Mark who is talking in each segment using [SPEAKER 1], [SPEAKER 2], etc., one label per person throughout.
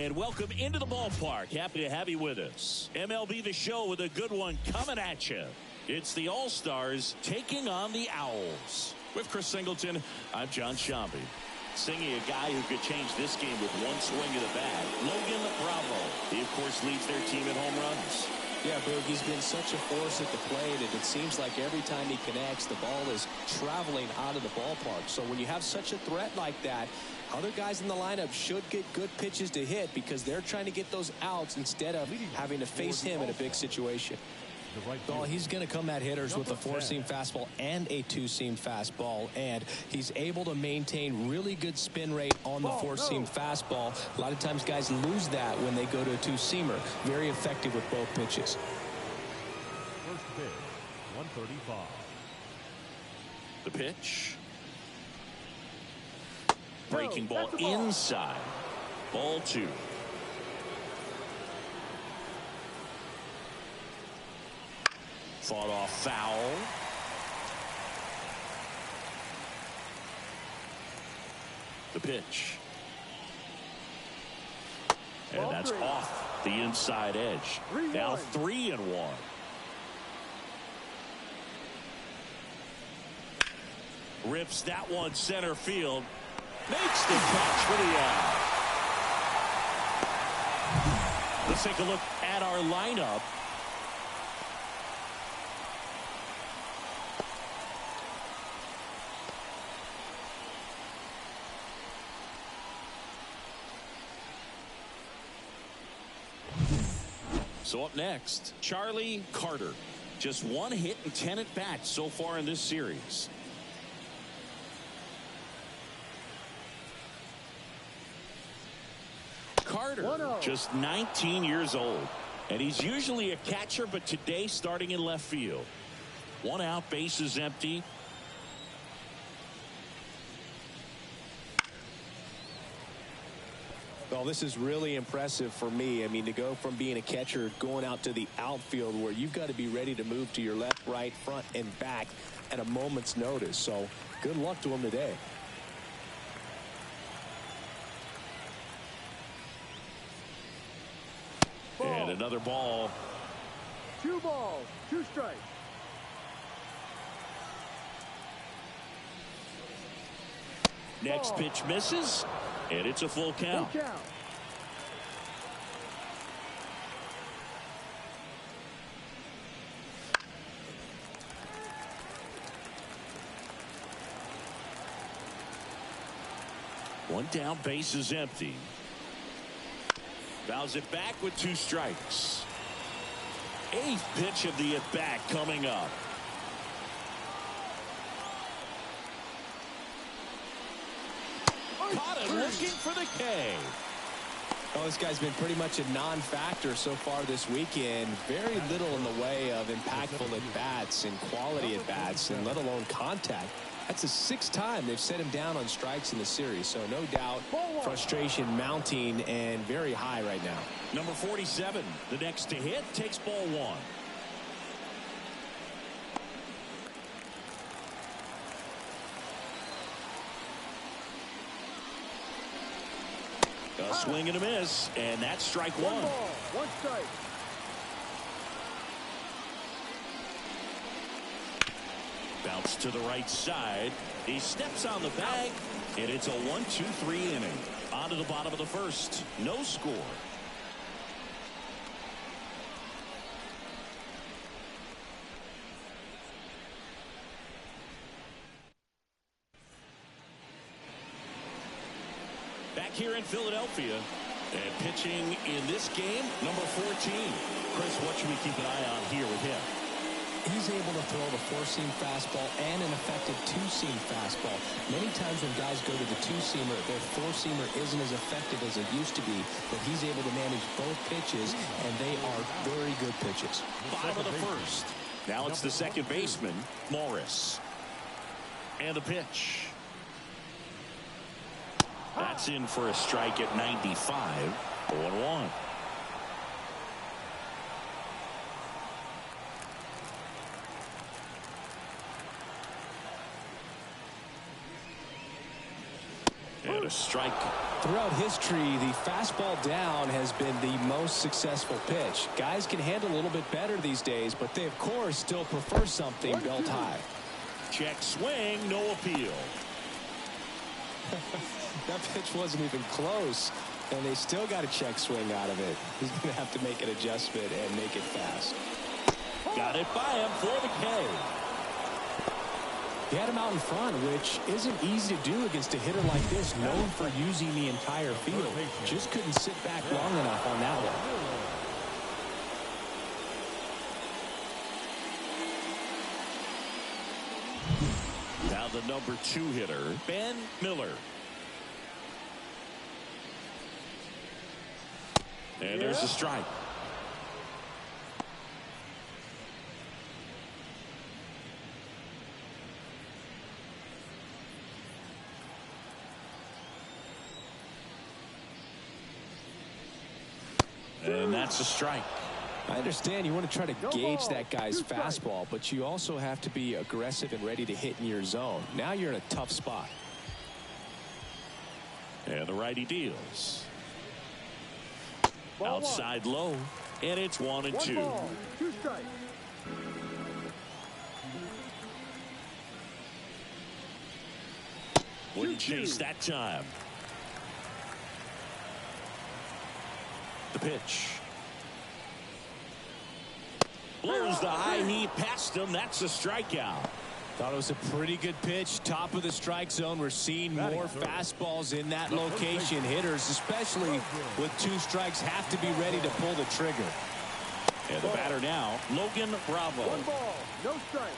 [SPEAKER 1] And welcome into the ballpark. Happy to have you with us. MLB The Show with a good one coming at you. It's the All-Stars taking on the Owls. With Chris Singleton, I'm John Shambi. Singing a guy who could change this game with one swing of the bat, Logan Bravo. He, of course, leads their team in home runs.
[SPEAKER 2] Yeah, Boog, he's been such a force at the plate, and it seems like every time he connects, the ball is traveling out of the ballpark. So when you have such a threat like that, other guys in the lineup should get good pitches to hit because they're trying to get those outs instead of having to face him in a big situation.
[SPEAKER 3] Well, he's going to come at hitters with a four-seam fastball and a two-seam fastball, and he's able to maintain really good spin rate on the four-seam fastball. A lot of times guys lose that when they go to a two-seamer. Very effective with both pitches.
[SPEAKER 4] First pitch, 135.
[SPEAKER 1] The pitch. Breaking ball inside. Ball two. Fought off foul. The pitch. And that's off the inside edge. Now 3-1. Rips that one center field. Makes the catch for the out. Let's take a look at our lineup. So up next, Charlie Carter. Just one hit and 10 at-bats so far in this series. Carter, just 19 years old. And he's usually a catcher, but today starting in left field. One out, bases empty.
[SPEAKER 2] Well, this is really impressive for me. I mean, to go from being a catcher going out to the outfield where you've got to be ready to move to your left, right, front, and back at a moment's notice. So good luck to him today.
[SPEAKER 1] And another ball.
[SPEAKER 5] 2 balls, 2 strikes.
[SPEAKER 1] Next pitch misses, and it's a full count. One down, base is empty. Fouls it back with 2 strikes. 8th pitch of the at-bat coming up. Caught it looking for the K.
[SPEAKER 2] Well, this guy's been pretty much a non-factor so far this weekend. Very little in the way of impactful at-bats and quality at-bats, and let alone contact. That's the 6th time they've set him down on strikes in the series. So no doubt frustration mounting and very high right now.
[SPEAKER 1] Number 47, the next to hit, takes ball 1. A swing and a miss, and that's strike 1.
[SPEAKER 5] 1 ball, 1 strike.
[SPEAKER 1] Bounce to the right side. He steps on the bag, and it's a 1-2-3 inning. On to the bottom of the first. No score. Back here in Philadelphia, and pitching in this game, number 14. Chris, what should we keep an eye on here with him?
[SPEAKER 3] He's able to throw the four-seam fastball and an effective two-seam fastball. Many times when guys go to the two-seamer, their four-seamer isn't as effective as it used to be, but he's able to manage both pitches, and they are very good pitches.
[SPEAKER 1] Bottom of the first. Now it's the second baseman, Morris. And the pitch. That's in for a strike at 95. 0-1. And a strike
[SPEAKER 3] Throughout history, the fastball down has been the most successful pitch. Guys can handle a little bit better these days, but they, of course, still prefer something belt high.
[SPEAKER 1] Check swing, no appeal.
[SPEAKER 3] That pitch wasn't even close, and they still got a check swing out of it. He's going to have to make an adjustment and make it fast.
[SPEAKER 1] Got it by him for the K.
[SPEAKER 3] He had him out in front, which isn't easy to do against a hitter like this, known for using the entire field. Just couldn't sit back long enough on that one.
[SPEAKER 1] Now the number 2 hitter, Ben Miller. And there's a strike. And that's a strike.
[SPEAKER 3] I understand you want to try to gauge that guy's fastball, but you also have to be aggressive and ready to hit in your zone. Now you're in a tough spot.
[SPEAKER 1] And the righty deals. Outside low, and it's 1-2.
[SPEAKER 5] 2 strikes.
[SPEAKER 1] Wouldn't chase that time. The pitch. Blows the high knee past him. That's a strikeout.
[SPEAKER 3] Thought it was a pretty good pitch. Top of the strike zone. We're seeing more fastballs in that location. Hitters, especially with 2 strikes, have to be ready to pull the trigger.
[SPEAKER 1] And the batter now, Logan Bravo.
[SPEAKER 5] 1 ball, no strike.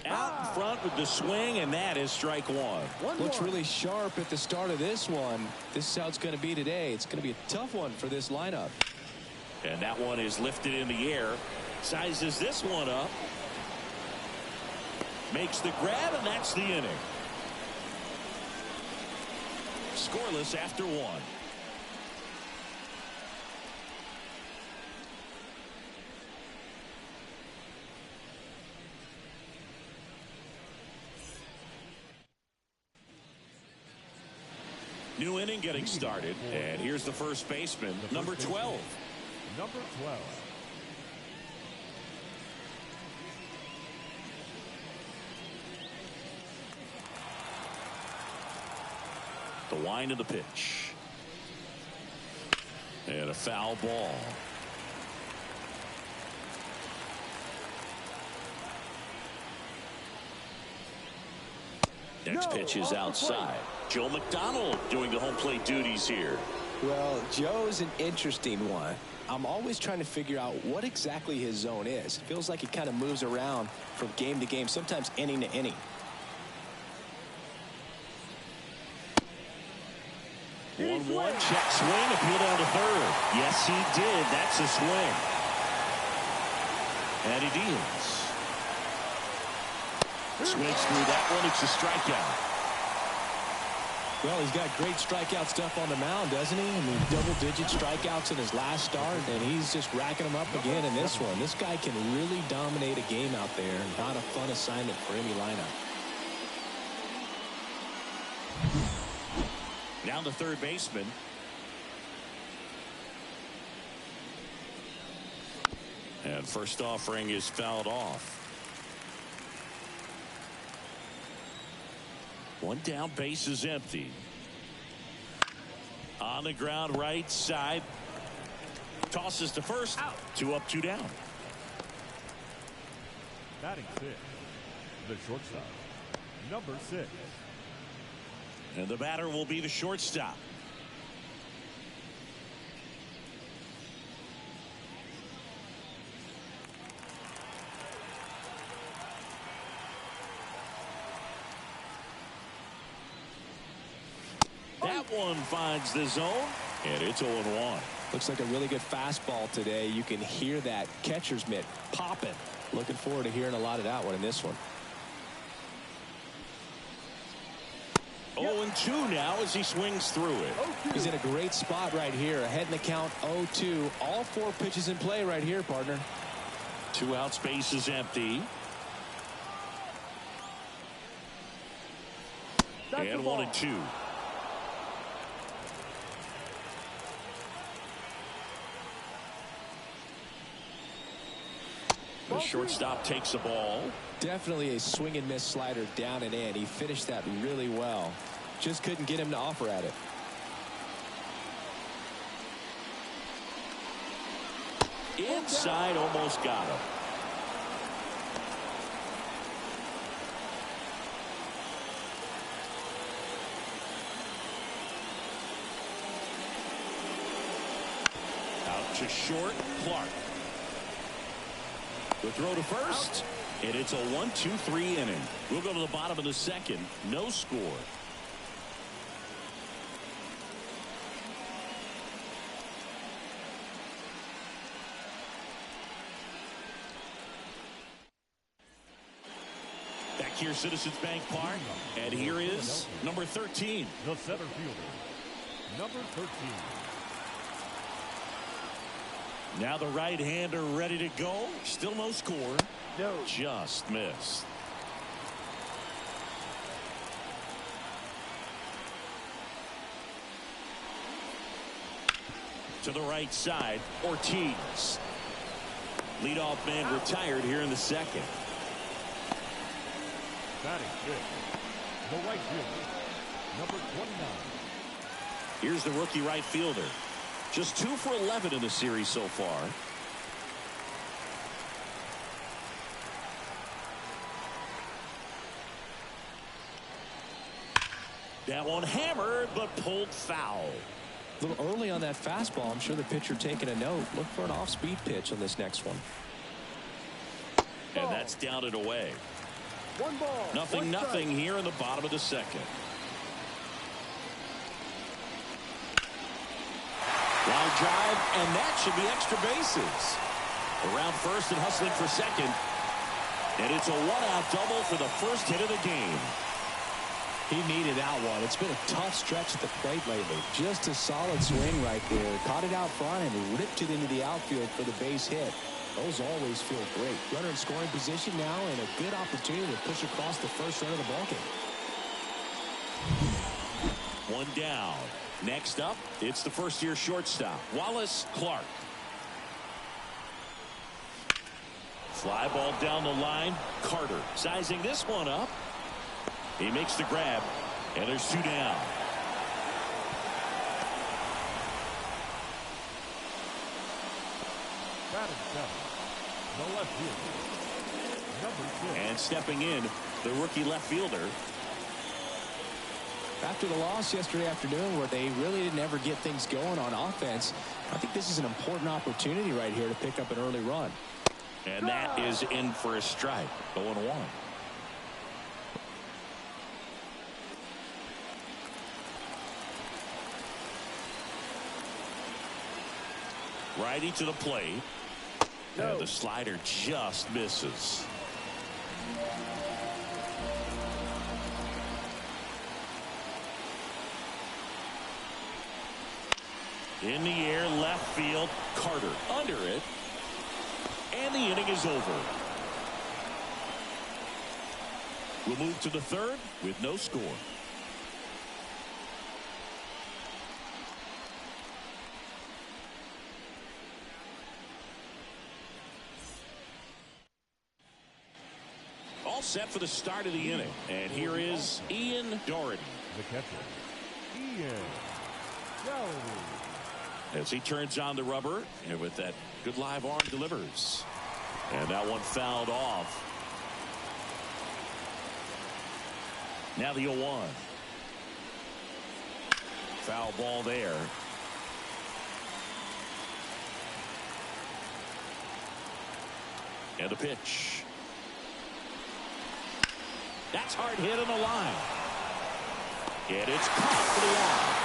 [SPEAKER 1] Out in front with the swing, and that is strike 1.
[SPEAKER 3] Looks really sharp at the start of this one. This is how it's going to be today. It's going to be a tough one for this lineup.
[SPEAKER 1] And that one is lifted in the air. Sizes this one up. Makes the grab, and that's the inning. Scoreless after 1. New inning getting started, and here's the first baseman, number 12.
[SPEAKER 4] Number 12.
[SPEAKER 1] The wind of the pitch. And a foul ball. Next pitch is outside. Joe McDonald doing the home plate duties here.
[SPEAKER 3] Well, Joe's an interesting one. I'm always trying to figure out what exactly his zone is. Feels like he kind of moves around from game to game, sometimes inning to inning.
[SPEAKER 1] 1-1, check swing, appeal down to third. Yes, he did. That's a swing. And he deals. Swings through that one. It's a strikeout.
[SPEAKER 3] Well, he's got great strikeout stuff on the mound, doesn't he? I mean, double-digit strikeouts in his last start, and he's just racking them up again in this one. This guy can really dominate a game out there. Not a fun assignment for any lineup.
[SPEAKER 1] Now the third baseman. And first offering is fouled off. One down, base is empty. On the ground, right side. Tosses to first. Out. 2 up, 2 down.
[SPEAKER 4] Batting 6. The shortstop. Number 6.
[SPEAKER 1] And the batter will be the shortstop. That one finds the zone, and it's 0-1.
[SPEAKER 3] Looks like a really good fastball today. You can hear that catcher's mitt popping. Looking forward to hearing a lot of that one in this one.
[SPEAKER 1] 0-2 now as he swings through it.
[SPEAKER 2] He's in a great spot right here. Ahead in the count 0-2. All 4 pitches in play right here, partner.
[SPEAKER 1] 2 out, space is empty. And 1-2. The shortstop takes the ball.
[SPEAKER 2] Definitely a swing and miss slider down and in. He finished that really well. Just couldn't get him to offer at it.
[SPEAKER 1] Inside, almost got him. Out to short, Clark. The throw to first, and it's a 1-2-3 inning. We'll go to the bottom of the second. No score. Back here, Citizens Bank Park, and here is number 13.
[SPEAKER 4] The center fielder, number 13.
[SPEAKER 1] Now the right-hander ready to go. Still no score.
[SPEAKER 5] No.
[SPEAKER 1] Just missed. To the right side, Ortiz. Leadoff man retired here in the second.
[SPEAKER 4] Batting fifth, the right fielder, number 29.
[SPEAKER 1] Here's the rookie right fielder. Just 2 for 11 in the series so far. That one hammered, but pulled foul.
[SPEAKER 2] A little early on that fastball. I'm sure the pitcher taking a note. Look for an off-speed pitch on this next one.
[SPEAKER 1] And that's down and away.
[SPEAKER 5] 1 ball.
[SPEAKER 1] Nothing here in the bottom of the second. Line drive, and that should be extra bases. Around first and hustling for second. And it's a 1-out double for the first hit of the game.
[SPEAKER 2] He needed that one. It's been a tough stretch at the plate lately. Just a solid swing right there. Caught it out front and ripped it into the outfield for the base hit. Those always feel great. Runner in scoring position now and a good opportunity to push across the first run of the ballgame.
[SPEAKER 1] 1 down. Next up, it's the first-year shortstop, Wallace Clark. Fly ball down the line. Carter sizing this one up. He makes the grab, and there's 2 down.
[SPEAKER 4] Batting seventh, the left fielder, number 6.
[SPEAKER 1] And stepping in, the rookie left fielder.
[SPEAKER 2] After the loss yesterday afternoon where they really didn't ever get things going on offense, I think this is an important opportunity right here to pick up an early run.
[SPEAKER 1] And that is in for a strike. 0-1. Righty to the plate.
[SPEAKER 5] No.
[SPEAKER 1] And the slider just misses. In the air, left field, Carter under it. And the inning is over. We'll move to the third with no score. All set for the start of the inning. And here is Ian Doherty.
[SPEAKER 4] The catcher, Ian Doherty.
[SPEAKER 1] As he turns on the rubber, and with that good live arm delivers. And that one fouled off. Now the 0-1. Foul ball there. And the pitch. That's hard hit on the line. And it's caught for the out.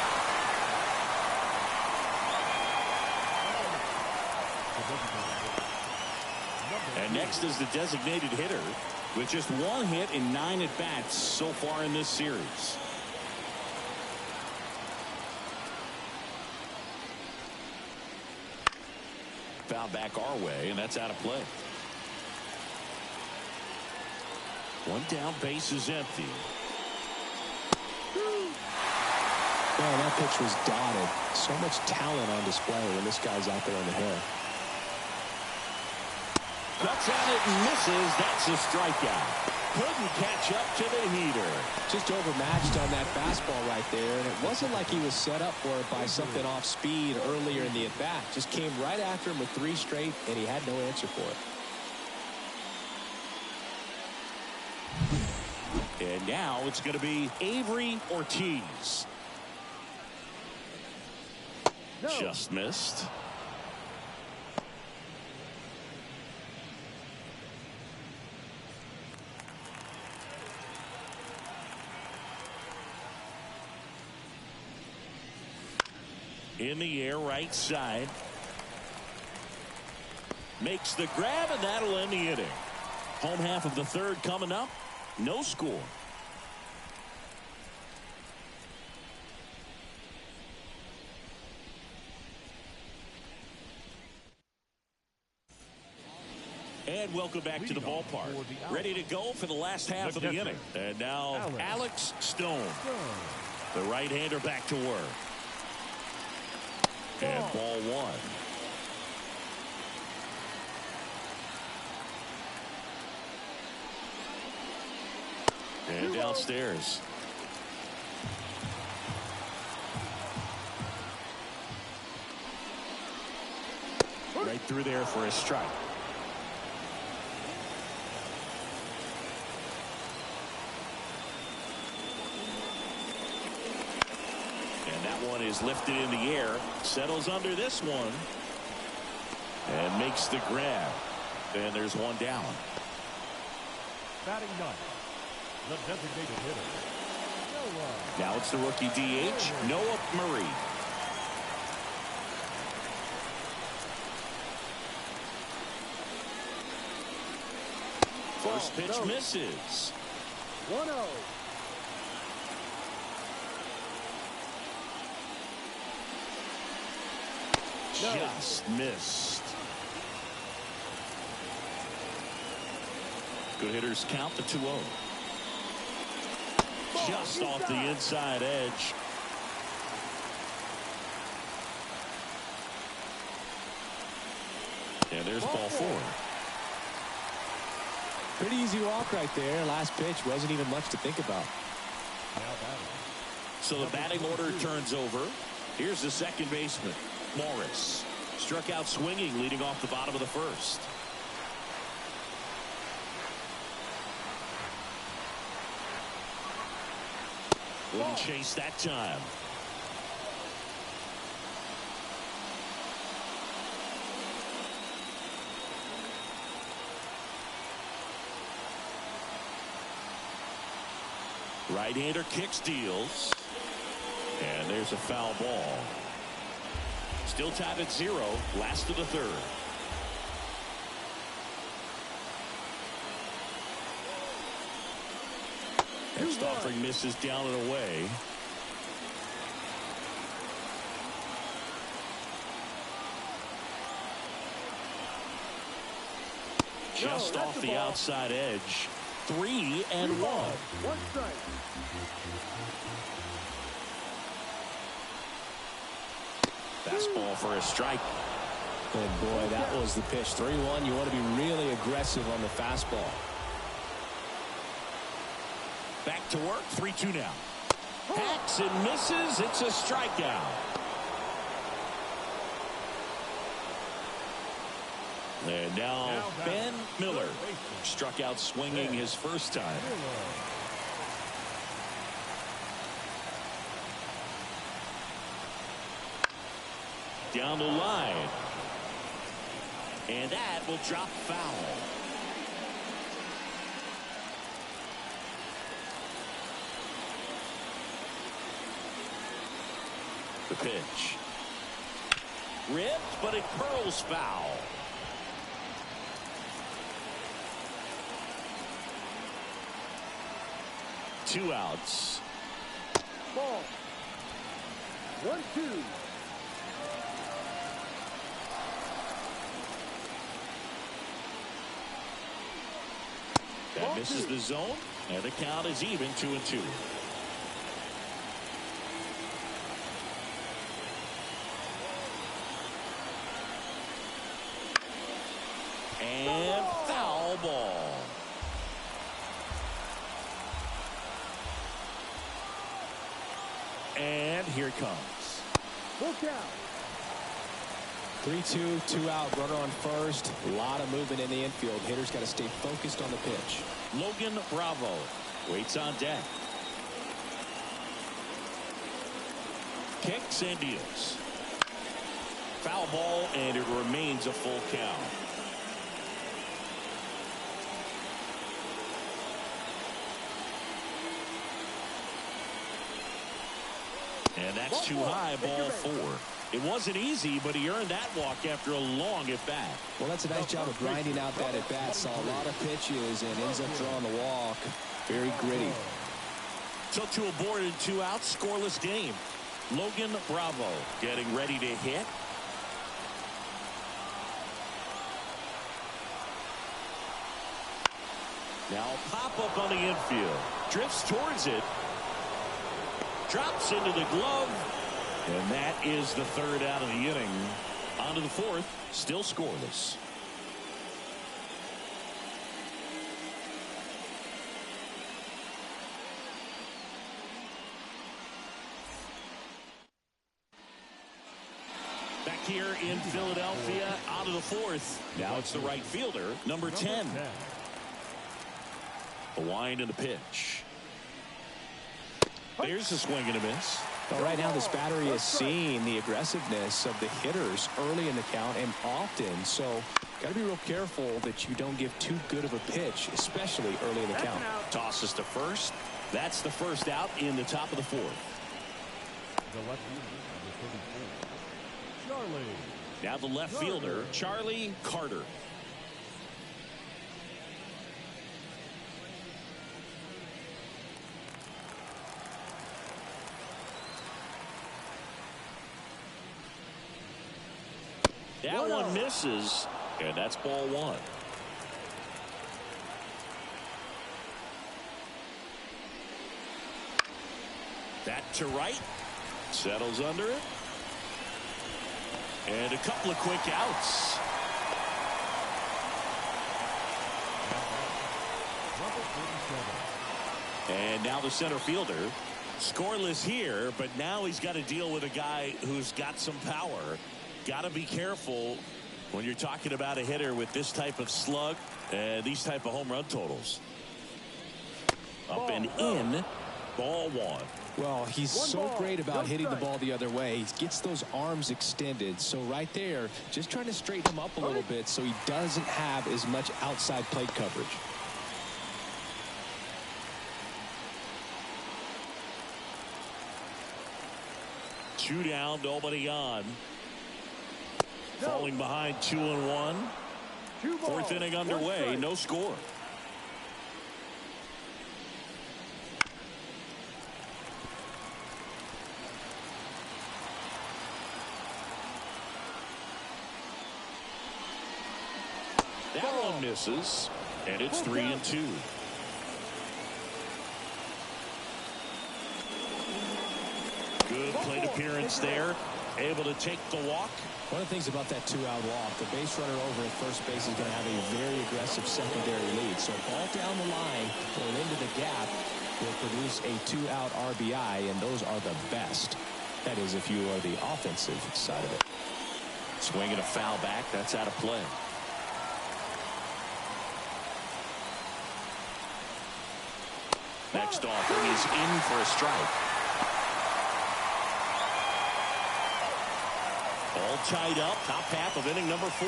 [SPEAKER 1] And next is the designated hitter with just 1 hit in 9 at-bats so far in this series. inbound back our way, and that's out of play. One down, base is empty.
[SPEAKER 2] Man, that pitch was dotted. So much talent on display when this guy's out there on the hill.
[SPEAKER 1] Cuts at it and misses. That's a strikeout. Couldn't catch up to the heater.
[SPEAKER 2] Just overmatched on that fastball right there, and it wasn't like he was set up for it by something off speed earlier in the at-bat. Just came right after him with 3 straight, and he had no answer for it.
[SPEAKER 1] And now it's going to be Avery Ortiz.
[SPEAKER 5] No.
[SPEAKER 1] Just missed. In the air, right side. Makes the grab, and that'll end the inning. Home half of the third coming up. No score. And welcome back to the ballpark. Ready to go for the last half of the inning. And now Alex Stone. The right-hander back to work. And ball 1. And downstairs. Right through there for a strike. One is lifted in the air, settles under this one, and makes the grab. And there's one down.
[SPEAKER 4] Batting ninth, the designated hitter, Noah.
[SPEAKER 1] Now it's the rookie DH, Noah Murray. First pitch misses.
[SPEAKER 5] 1-0.
[SPEAKER 1] Just missed. Good hitters count the 2-0. Just off the inside edge. And there's ball 4.
[SPEAKER 2] Pretty easy walk right there. Last pitch wasn't even much to think about.
[SPEAKER 1] So the batting order turns over. Here's the second baseman, Morris. Struck out swinging, leading off the bottom of the first. Wouldn't chase that time. Right-hander kicks, deals. And there's a foul ball. Still tied at 0, last of the third. Next offering misses down and away. Just off the outside edge. 3-1.
[SPEAKER 5] 1 strike.
[SPEAKER 1] Fastball for a strike.
[SPEAKER 2] And boy, that was the pitch. 3-1. You want to be really aggressive on the fastball.
[SPEAKER 1] Back to work. 3-2 now. Hacks and misses. It's a strikeout. And now Ben Miller struck out swinging his first time. Down the line. And that will drop foul. The pitch. Ripped, but it curls foul. Two outs.
[SPEAKER 5] Ball. 1-2.
[SPEAKER 1] That misses the zone, and the count is even 2-2. And foul ball. And here it comes.
[SPEAKER 5] Look out.
[SPEAKER 2] 3-2, 2 out, runner on first. A lot of movement in the infield. Hitters got to stay focused on the pitch.
[SPEAKER 1] Logan Bravo waits on deck. Kicks and deals. Foul ball, and it remains a full count. And that's too high, ball 4. It wasn't easy, but he earned that walk after a long at-bat.
[SPEAKER 2] Well, that's a nice job of grinding out that at-bat. Saw a lot of pitches and ends up drawing the walk. Very gritty.
[SPEAKER 1] So 2 aboard and 2 out, scoreless game. Logan Bravo getting ready to hit. Now pop up on the infield. Drifts towards it. Drops into the glove. And that is the 3rd out of the inning. On to the 4th. Still scoreless. Back here in Philadelphia. On to the 4th. Now it's the right fielder, number 10. A wind and a pitch. There's a swing and a miss.
[SPEAKER 2] Well, right now this battery is seeing the aggressiveness of the hitters early in the count and often. So got to be real careful that you don't give too good of a pitch, especially early in the count.
[SPEAKER 1] Tosses to first. That's the 1st out in the top of the 4th.
[SPEAKER 4] The left fielder, number 34, Charlie.
[SPEAKER 1] Now the left fielder, Charlie Carter. That one misses, and that's ball 1. That to right. Settles under it. And a couple of quick outs. And now the center fielder. Scoreless here, but now he's got to deal with a guy who's got some power. Got to be careful when you're talking about a hitter with this type of slug and these type of home run totals. Up and in, ball 1.
[SPEAKER 2] Well, he's so great about hitting the ball the other way. He gets those arms extended. So right there, just trying to straighten him up a little bit so he doesn't have as much outside plate coverage.
[SPEAKER 1] Two down, nobody on. Falling behind 2-1. 4th inning underway, no score. That one misses, and it's 3-2. Good plate appearance there. Able to take the walk.
[SPEAKER 2] One of the things about that 2-out walk, the base runner over at first base is going to have a very aggressive secondary lead. So ball down the line, going into the gap, will produce a 2-out RBI, and those are the best. That is, if you are the offensive side of it.
[SPEAKER 1] Swinging a foul back. That's out of play. Next offering is in for a strike. All tied up, top half of inning number 4.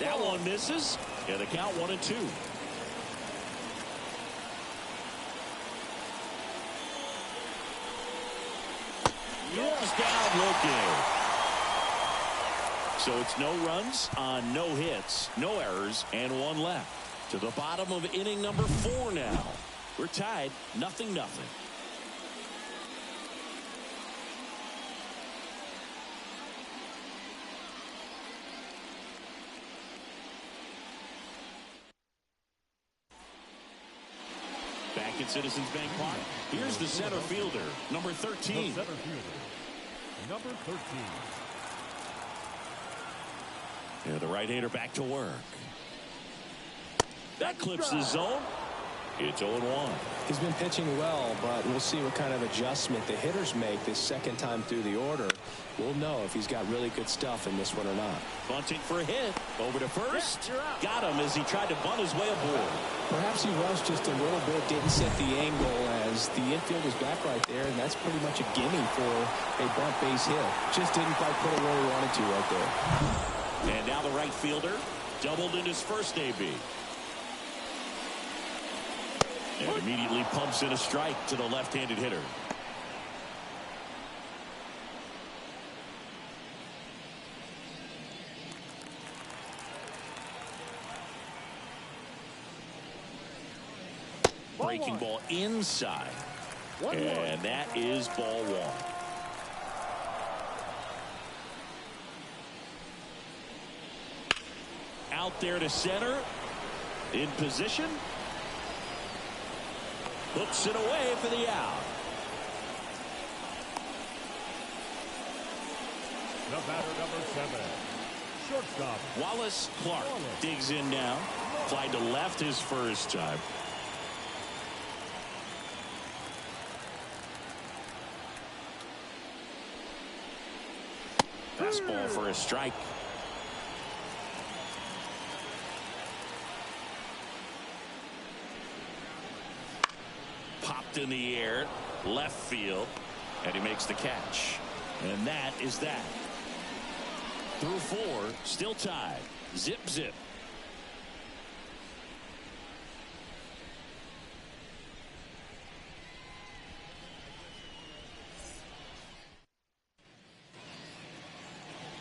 [SPEAKER 1] That one misses, and the count 1-2. Goes down looking. So it's no runs on no hits, no errors, and 1 left. To the bottom of inning number 4 now. We're tied, 0-0. back at Citizens Bank Park. Here's the center fielder, number 13.
[SPEAKER 4] The center fielder, number 13.
[SPEAKER 1] And the right-hander back to work. That clips the zone. It's 0-1.
[SPEAKER 3] He's been pitching well, but we'll see what kind of adjustment the hitters make this second time through the order. We'll know if he's got really good stuff in this one or not.
[SPEAKER 1] Bunting for a hit. Over to first. Got him as he tried to bunt his way aboard.
[SPEAKER 3] Perhaps he rushed just a little bit, didn't set the angle as the infield is back right there, and that's pretty much a gimme for a bunt base hit. Just didn't quite put it where he wanted to right there.
[SPEAKER 1] And now the right fielder doubled in his first AB. And immediately pumps in a strike to the left-handed hitter. Breaking ball inside. And that is ball one. Out there to center. In position. Hooks it away for the out.
[SPEAKER 4] The batter, number 7. Shortstop.
[SPEAKER 1] Wallace Clark digs in now. Fly to left his first time. Fastball for a strike. Popped in the air, left field, and he makes the catch. And that is that. Through 4, still tied. Zip, zip.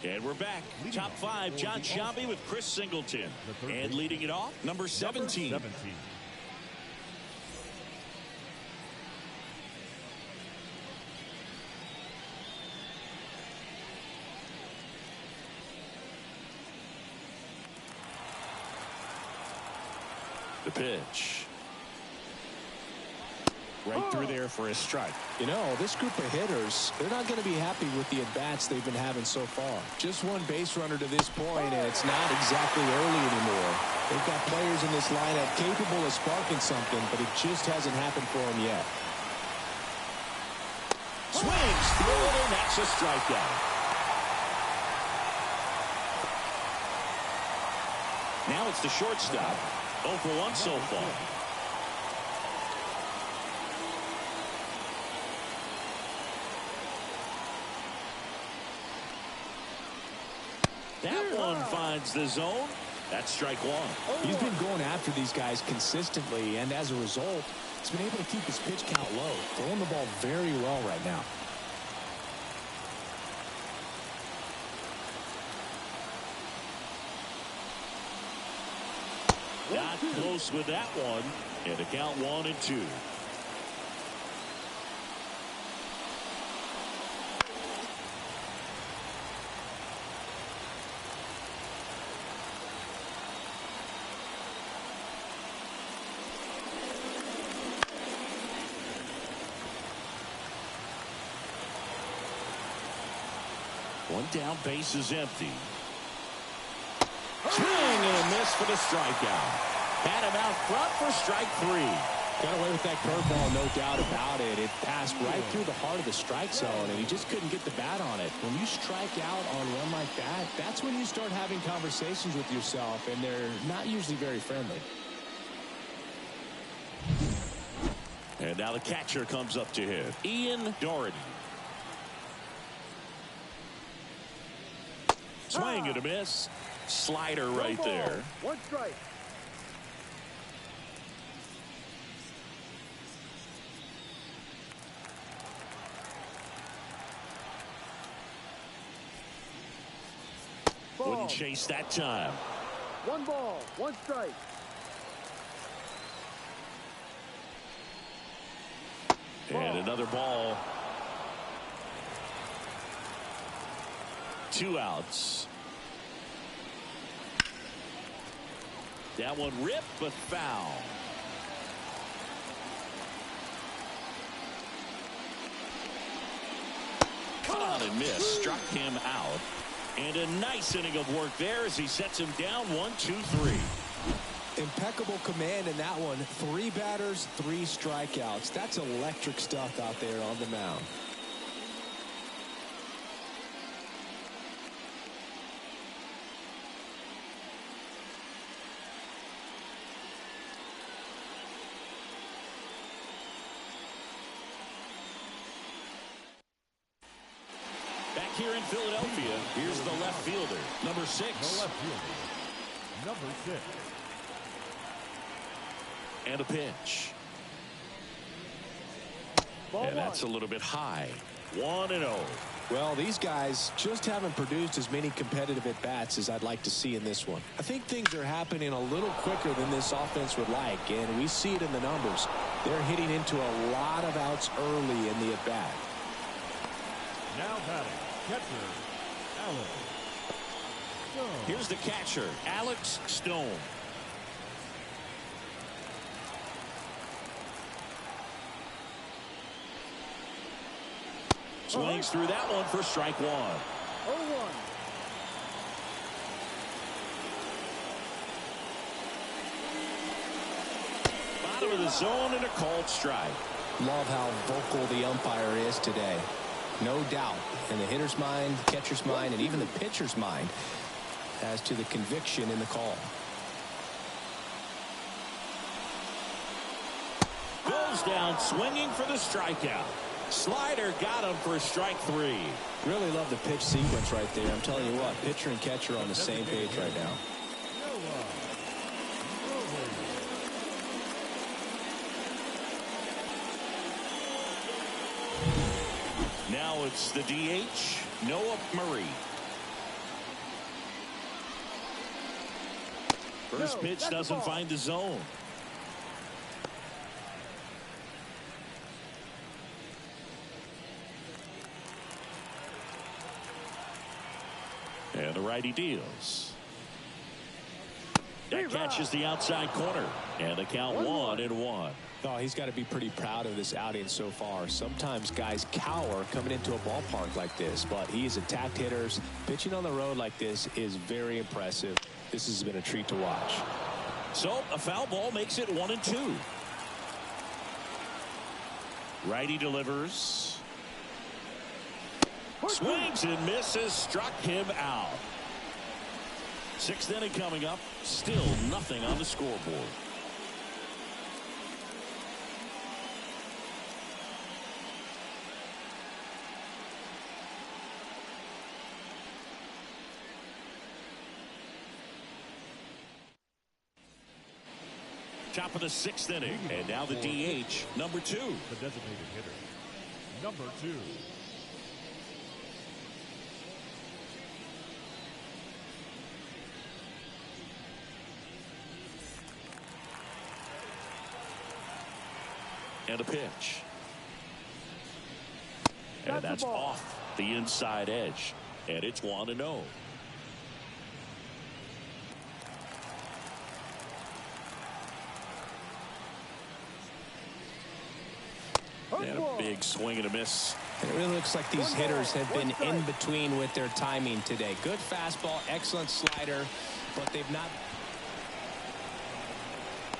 [SPEAKER 1] And we're back. Top 5, John Sciambi with Chris Singleton. And leading it off, number 17. The pitch. Right through there for a strike.
[SPEAKER 3] You know, this group of hitters, they're not going to be happy with the at-bats they've been having so far. Just one base runner to this point, and it's not exactly early anymore. They've got players in this lineup capable of sparking something, but it just hasn't happened for them yet.
[SPEAKER 1] Swings through it, and that's a strikeout. Now it's the shortstop. 0 for 1 so far. That one finds the zone. That's strike 1.
[SPEAKER 3] He's been going after these guys consistently, and as a result, he's been able to keep his pitch count low, throwing the ball very well right now.
[SPEAKER 1] Not close with that one. And the count 1-2. One down, base is empty. Swing and a miss for the strikeout. Had him out front for strike 3.
[SPEAKER 3] Got away with that curveball, no doubt about it. It passed right through the heart of the strike zone, and he just couldn't get the bat on it. When you strike out on one like that, that's when you start having conversations with yourself, and they're not usually very friendly.
[SPEAKER 1] And now the catcher comes up to hit. Ian Doherty. Swing and a miss. Slider right there.
[SPEAKER 5] 1 strike.
[SPEAKER 1] Wouldn't chase that time.
[SPEAKER 5] 1 ball, 1 strike.
[SPEAKER 1] And another ball. 2 outs. That one ripped but foul. cut on and miss, struck him out. And a nice inning of work there as he sets him down 1-2-3.
[SPEAKER 2] Impeccable command in that one. 3 batters, 3 strikeouts. That's electric stuff out there on the mound.
[SPEAKER 1] Back here in Philadelphia, here's the left fielder, number 6.
[SPEAKER 4] The left fielder, number 6.
[SPEAKER 1] And a pitch.
[SPEAKER 5] Ball
[SPEAKER 1] And that's a little bit high. 1-0.
[SPEAKER 2] Well, these guys just haven't produced as many competitive at-bats as I'd like to see in this one. I think things are happening a little quicker than this offense would like, and we see it in the numbers. They're hitting into a lot of outs early in the at-bat.
[SPEAKER 4] Now batting, catcher, Alex Stone.
[SPEAKER 1] Here's the catcher, Alex Stone. Swings through that one for strike 1.
[SPEAKER 5] 0-1.
[SPEAKER 1] Bottom of the zone and a called strike.
[SPEAKER 3] Love how vocal the umpire is today. No doubt in the hitter's mind, the catcher's mind, and even the pitcher's mind as to the conviction in the call.
[SPEAKER 1] Goes down swinging for the strikeout. Slider got him for strike 3.
[SPEAKER 2] Really love the pitch sequence right there. I'm telling you what, pitcher and catcher on the same page right now.
[SPEAKER 1] Now it's the DH, Noah Murray. First pitch doesn't find the zone. And the righty deals. That catches the outside corner. And the count 1-1.
[SPEAKER 2] Oh, he's got to be pretty proud of this outing so far. Sometimes guys cower coming into a ballpark like this, but he's attacked hitters. Pitching on the road like this is very impressive. This has been a treat to watch.
[SPEAKER 1] So a foul ball makes it 1-2. Righty delivers. Swings and misses, struck him out. 6th inning coming up. Still nothing on the scoreboard. Top of the 6th inning, and now the DH, number 2.
[SPEAKER 4] The designated hitter, number 2.
[SPEAKER 1] And a pitch. And that's off the inside edge. And it's 1-0. And a big swing and a miss.
[SPEAKER 3] It really looks like these hitters have been in between with their timing today. Good fastball, excellent slider, but they've not.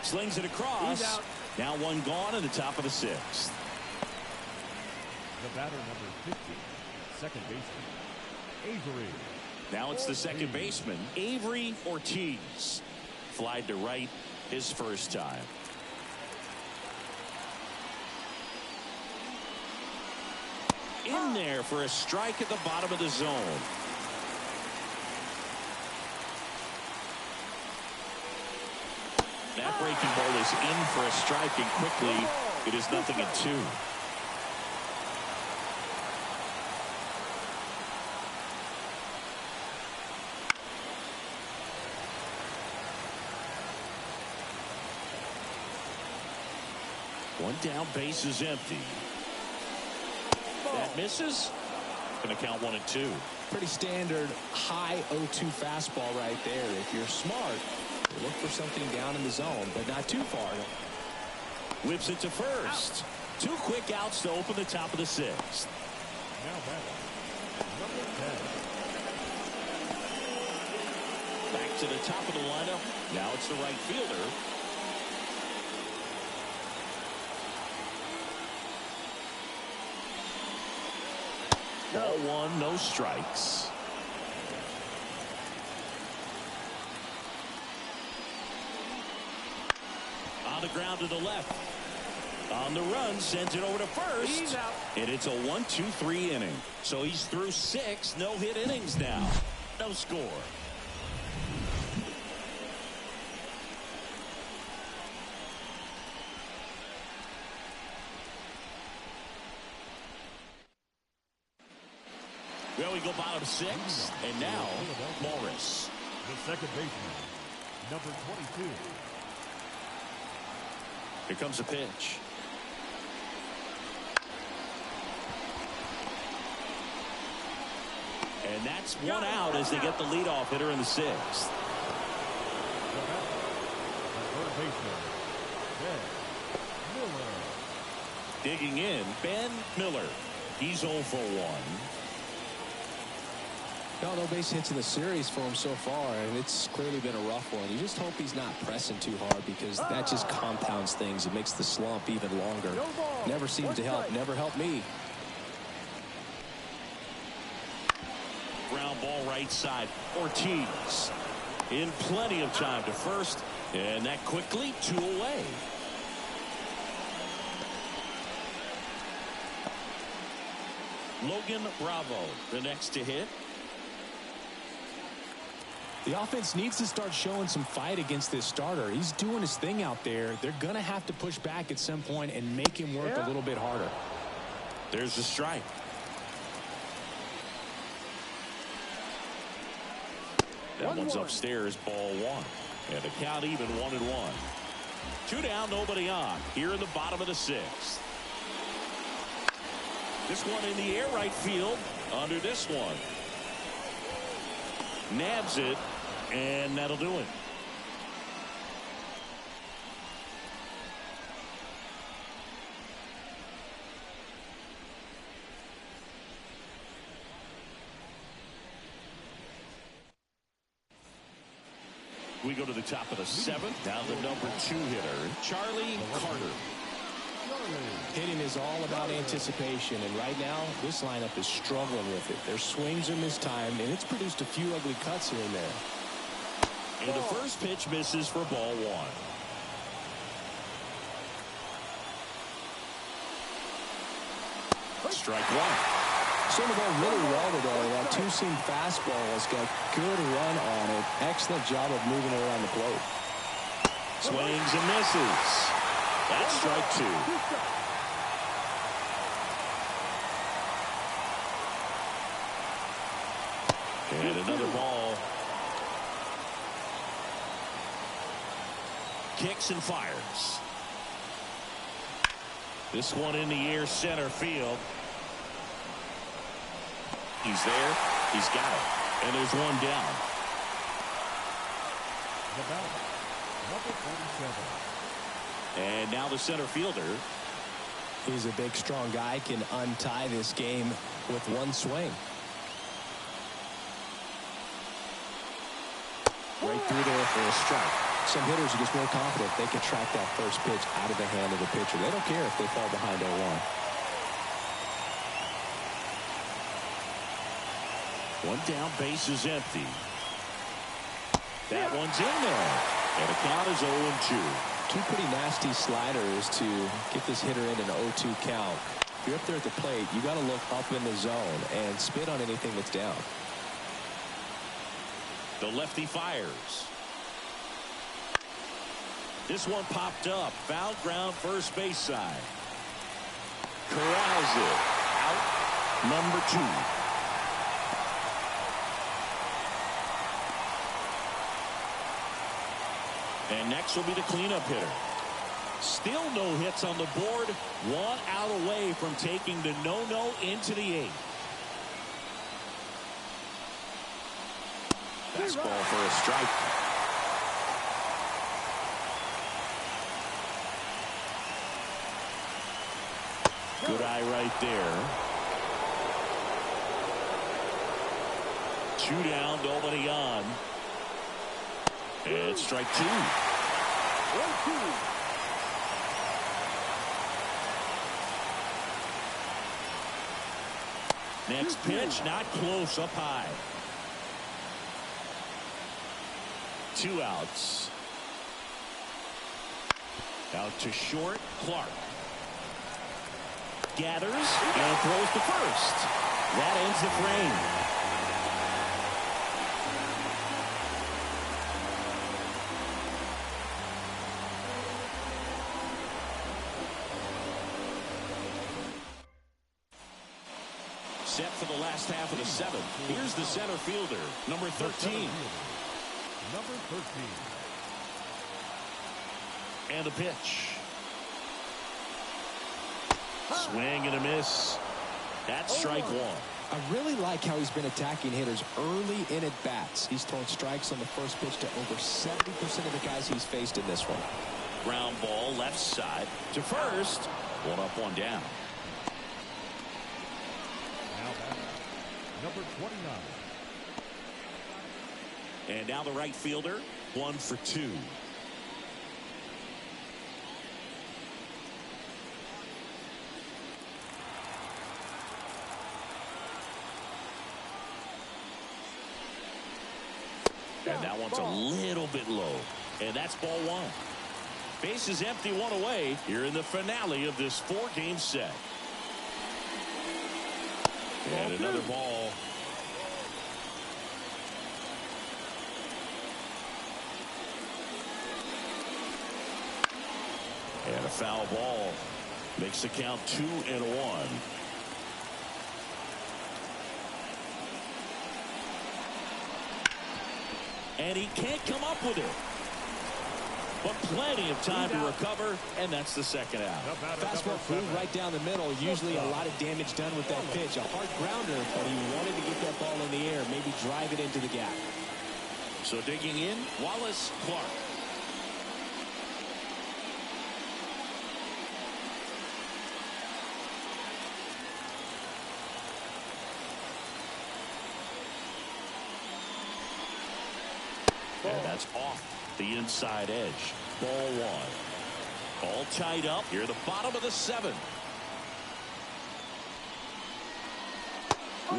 [SPEAKER 1] Slings it across. Now one gone in the top of the 6th.
[SPEAKER 4] The batter, number 50, second baseman, Avery.
[SPEAKER 1] Now it's the second baseman, Avery Ortiz. Flied to right his first time. In there for a strike at the bottom of the zone. That breaking ball is in for a strike, and quickly it is 0-2. One down, base is empty. That misses. Going to count 1-2.
[SPEAKER 2] Pretty standard high 0-2 fastball right there. If you're smart, look for something down in the zone, but not too far.
[SPEAKER 1] Whips it to first. 2 quick outs to open the top of the 6th.
[SPEAKER 4] Now batting, Number 10.
[SPEAKER 1] Back to the top of the lineup. Now it's the right fielder. Ball one, no strikes. On the ground to the left. On the run, sends it over to first. And it's a 1-2-3 inning. So he's through 6 no-hit innings now. No score. Well, we go bottom 6. And now, Morris.
[SPEAKER 4] The second baseman, number 22.
[SPEAKER 1] Here comes a pitch. And that's one out as they get the leadoff hitter in the 6th.
[SPEAKER 4] The third baseman, Ben Miller.
[SPEAKER 1] Digging in, Ben Miller. He's 0 for 1.
[SPEAKER 2] No base hits in the series for him so far, and it's clearly been a rough one. You just hope he's not pressing too hard, because that just compounds things. It makes the slump even longer. Never seems to help. Never helped me.
[SPEAKER 1] Ground ball right side. Ortiz in plenty of time to first, and that quickly 2 away. Logan Bravo, the next to hit.
[SPEAKER 3] The offense needs to start showing some fight against this starter. He's doing his thing out there. They're going to have to push back at some point and make him work a little bit harder.
[SPEAKER 1] There's the strike. That one's upstairs, ball 1. And the count even 1-1. 2 down, nobody on. Here in the bottom of the 6th. This one in the air right field. Under this one. Nabs it, and that'll do it. We go to the top of the 7th. Down the number 2 hitter, Charlie Carter.
[SPEAKER 3] Hitting is all about anticipation, and right now this lineup is struggling with it. Their swings are mistimed, and it's produced a few ugly cuts here and there.
[SPEAKER 1] And the first pitch misses for ball 1. Strike 1.
[SPEAKER 3] Swinging the ball really well today. That two-seam fastball has got good run on it. Excellent job of moving it around the plate.
[SPEAKER 1] Swings and misses. That's strike 2. And another ball. Kicks and fires. This one in the air, center field. He's there. He's got it. And there's one down.
[SPEAKER 4] The batter, number 47.
[SPEAKER 1] And now the center fielder.
[SPEAKER 3] He's a big, strong guy. Can untie this game with one swing. Right through there for a strike. Some hitters are just more confident they can track that first pitch out of the hand of the pitcher. They don't care if they fall behind 0-1.
[SPEAKER 1] One down, base is empty. That one's in there. And the count is 0-2.
[SPEAKER 3] Two pretty nasty sliders to get this hitter in an 0-2 count. If you're up there at the plate, you got to look up in the zone and spit on anything that's down.
[SPEAKER 1] The lefty fires. This one popped up. Foul ground, first base side. Corrals it. Out. Number 2. And next will be the cleanup hitter. Still no hits on the board. 1 out away from taking the no-no into the 8th. Fastball for a strike. Good eye right there. 2 down, nobody on. And strike 2.
[SPEAKER 5] 1-2.
[SPEAKER 1] Next pitch, not close, up high. 2 outs. Out to short, Clark. Gathers and throws to first. That ends the frame. Set for the last half of the 7th. Here's the center fielder, number 13.
[SPEAKER 4] Number 13.
[SPEAKER 1] And a pitch. Swing and a miss. That's strike 1.
[SPEAKER 2] I really like how he's been attacking hitters early in at bats. He's thrown strikes on the first pitch to over 70% of the guys he's faced in this one.
[SPEAKER 1] Ground ball left side to first. 1 up, 1 down.
[SPEAKER 4] Now batter, number 29.
[SPEAKER 1] And now the right fielder, 1 for 2. And that one's a little bit low. And that's ball 1. Base is empty, 1 away here in the finale of this 4-game set. And another ball. And a foul ball. Makes the count 2-1. And he can't come up with it. But plenty of time to recover, and that's the second out.
[SPEAKER 2] Fastball flew right down the middle. Usually a lot of damage done with that pitch. A hard grounder, but he wanted to get that ball in the air, maybe drive it into the gap.
[SPEAKER 1] So digging in, Wallace Clark. And that's off the inside edge. Ball 1. All tied up here at the bottom of the 7th.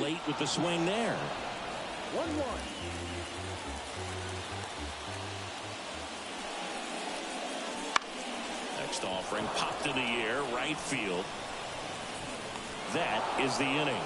[SPEAKER 1] Late with the swing there.
[SPEAKER 5] 1-1.
[SPEAKER 1] Next offering popped in the air, right field. That is the inning.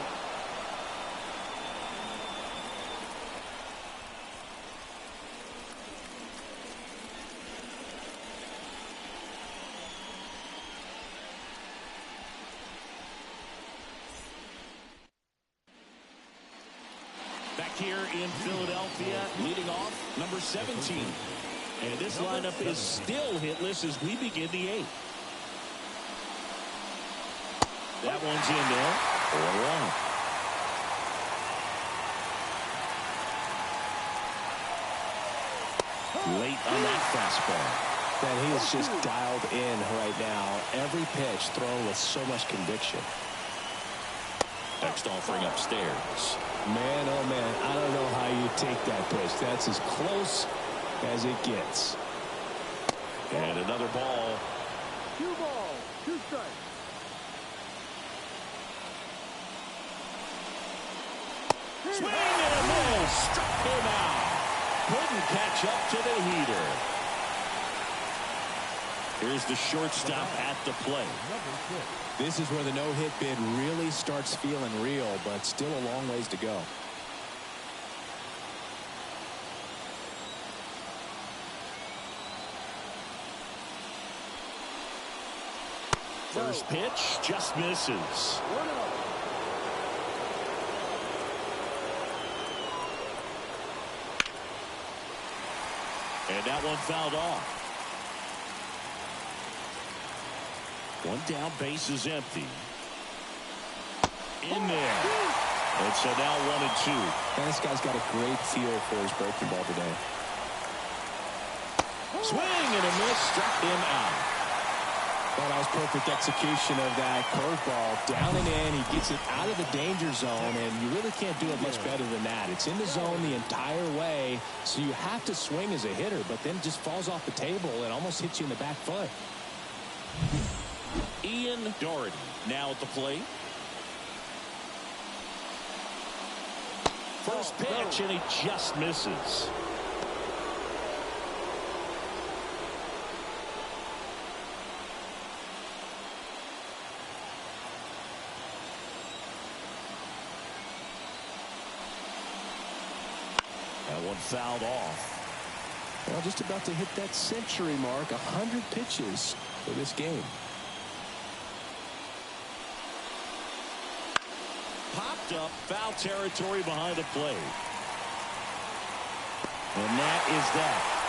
[SPEAKER 1] Here in Philadelphia, leading off, number 17. And this lineup is still hitless as we begin the 8th. That one's in there. 4-1. Late on that fastball.
[SPEAKER 2] Man, he is just dialed in right now. Every pitch thrown with so much conviction.
[SPEAKER 1] Next offering upstairs.
[SPEAKER 2] Man, oh man, I don't know how you take that pitch. That's as close as it gets.
[SPEAKER 1] And another ball.
[SPEAKER 5] 2 balls, 2 strikes.
[SPEAKER 1] Swing and a miss. Struck him out. Couldn't catch up to the heater. Here's the shortstop at the plate.
[SPEAKER 2] This is where the no-hit bid really starts feeling real, but still a long ways to go.
[SPEAKER 1] First pitch just misses.
[SPEAKER 5] 1-0.
[SPEAKER 1] And that one fouled off. 1 down, base is empty. In there. And so now 1-2.
[SPEAKER 2] And this guy's got a great feel for his breaking ball today.
[SPEAKER 1] Swing and a miss, struck him out.
[SPEAKER 2] Well, that was perfect execution of that curveball. Down and in, he gets it out of the danger zone, and you really can't do it much better than that. It's in the zone the entire way, so you have to swing as a hitter, but then just falls off the table and almost hits you in the back foot.
[SPEAKER 1] Ian Doherty now at the plate. First pitch, and he just misses. That one fouled off.
[SPEAKER 2] Well, just about to hit that century mark, 100 pitches for this game.
[SPEAKER 1] Popped up, foul territory behind the plate. And that is that.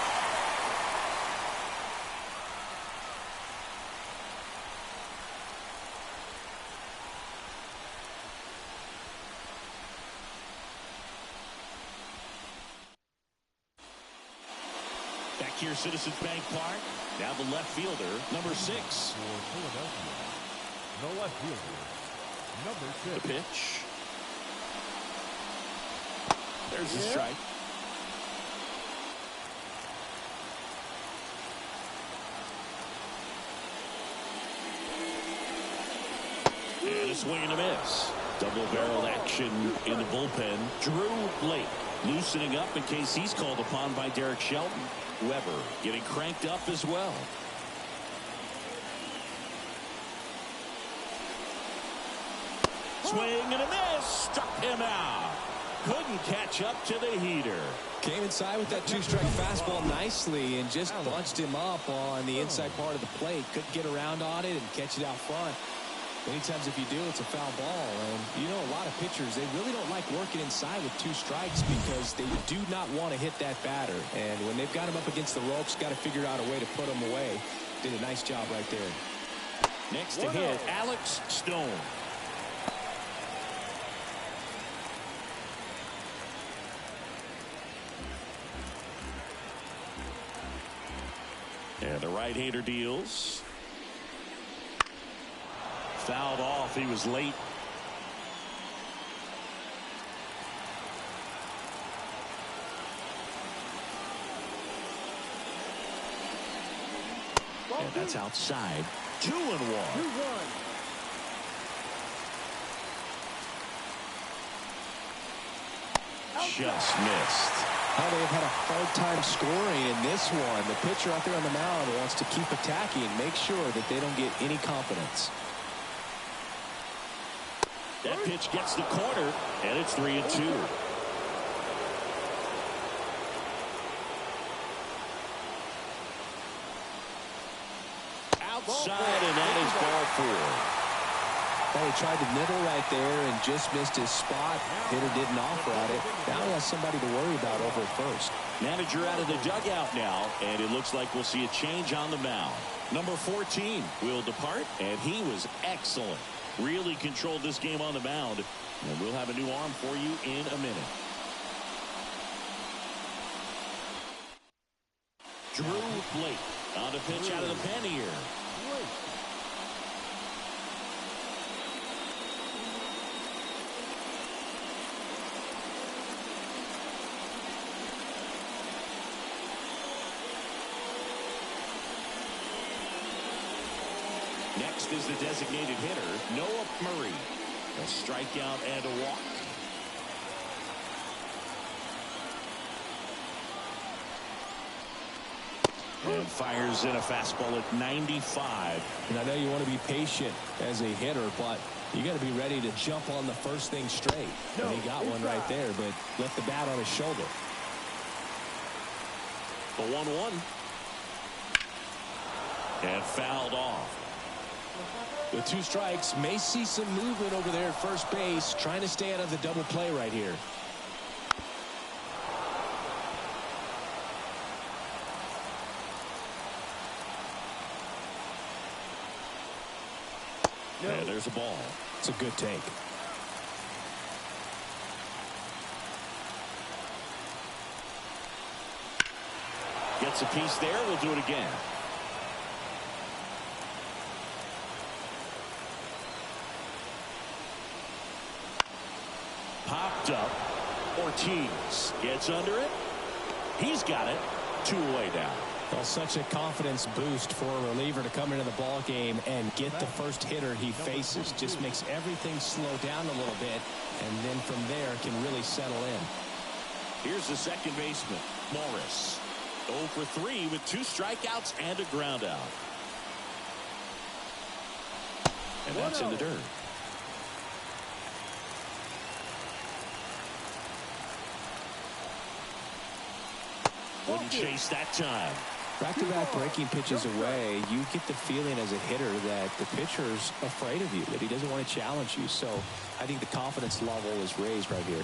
[SPEAKER 1] Back here, Citizens Bank Park. Now the left fielder, number 6.
[SPEAKER 4] For Philadelphia, the left fielder, number 6.
[SPEAKER 1] The pitch. There's the strike. And a swing and a miss. Double-barreled action in the bullpen. Drew Blake loosening up in case he's called upon by Derek Shelton. Weber getting cranked up as well. Swing and a miss. Struck him out. Couldn't catch up to the heater.
[SPEAKER 2] Came inside with that two-strike fastball nicely and just bunched him up on the inside part of the plate. Couldn't get around on it and catch it out front. Many times if you do, it's a foul ball. And you know, a lot of pitchers, they really don't like working inside with 2 strikes because they do not want to hit that batter. And when they've got him up against the ropes, got to figure out a way to put him away. Did a nice job right there.
[SPEAKER 1] Next to hit, Alex Stone. And the right-hander deals. Fouled off. He was late. And that's outside. 2-1. Just missed.
[SPEAKER 2] How they've had a hard time scoring in this one. The pitcher out there on the mound wants to keep attacking and make sure that they don't get any confidence.
[SPEAKER 1] That pitch gets the corner, and it's 3-2. Outside, and that is ball 4.
[SPEAKER 2] Well, he tried to nibble right there and just missed his spot. Hitter didn't offer at it. Now he has somebody to worry about over at first.
[SPEAKER 1] Manager out of the dugout now, and it looks like we'll see a change on the mound. Number 14 will depart, and he was excellent. Really controlled this game on the mound, and we'll have a new arm for you in a minute. Drew Blake on the pitch out of the pen here. Next is the designated hitter, Noah Murray. A strikeout and a walk. And fires in a fastball at 95.
[SPEAKER 2] And I know you want to be patient as a hitter, but you got to be ready to jump on the first thing straight. And he got one right there, but left the bat on his shoulder.
[SPEAKER 1] The 1-1. And fouled off.
[SPEAKER 2] With 2 strikes, may see some movement over there at first base, trying to stay out of the double play right here.
[SPEAKER 1] And there's a ball.
[SPEAKER 2] It's a good take.
[SPEAKER 1] Gets a piece there. We'll do it again. Ortiz gets under it. He's got it. 2 away now.
[SPEAKER 3] Well, such a confidence boost for a reliever to come into the ball game and get the first hitter he faces. Just makes everything slow down a little bit, and then from there can really settle in.
[SPEAKER 1] Here's the second baseman, Morris. 0 for 3 with 2 strikeouts and a ground out. And that's in the dirt. Wouldn't chase that time.
[SPEAKER 3] Back-to-back breaking pitches away, you get the feeling as a hitter that the pitcher's afraid of you, that he doesn't want to challenge you. So I think the confidence level is raised right here.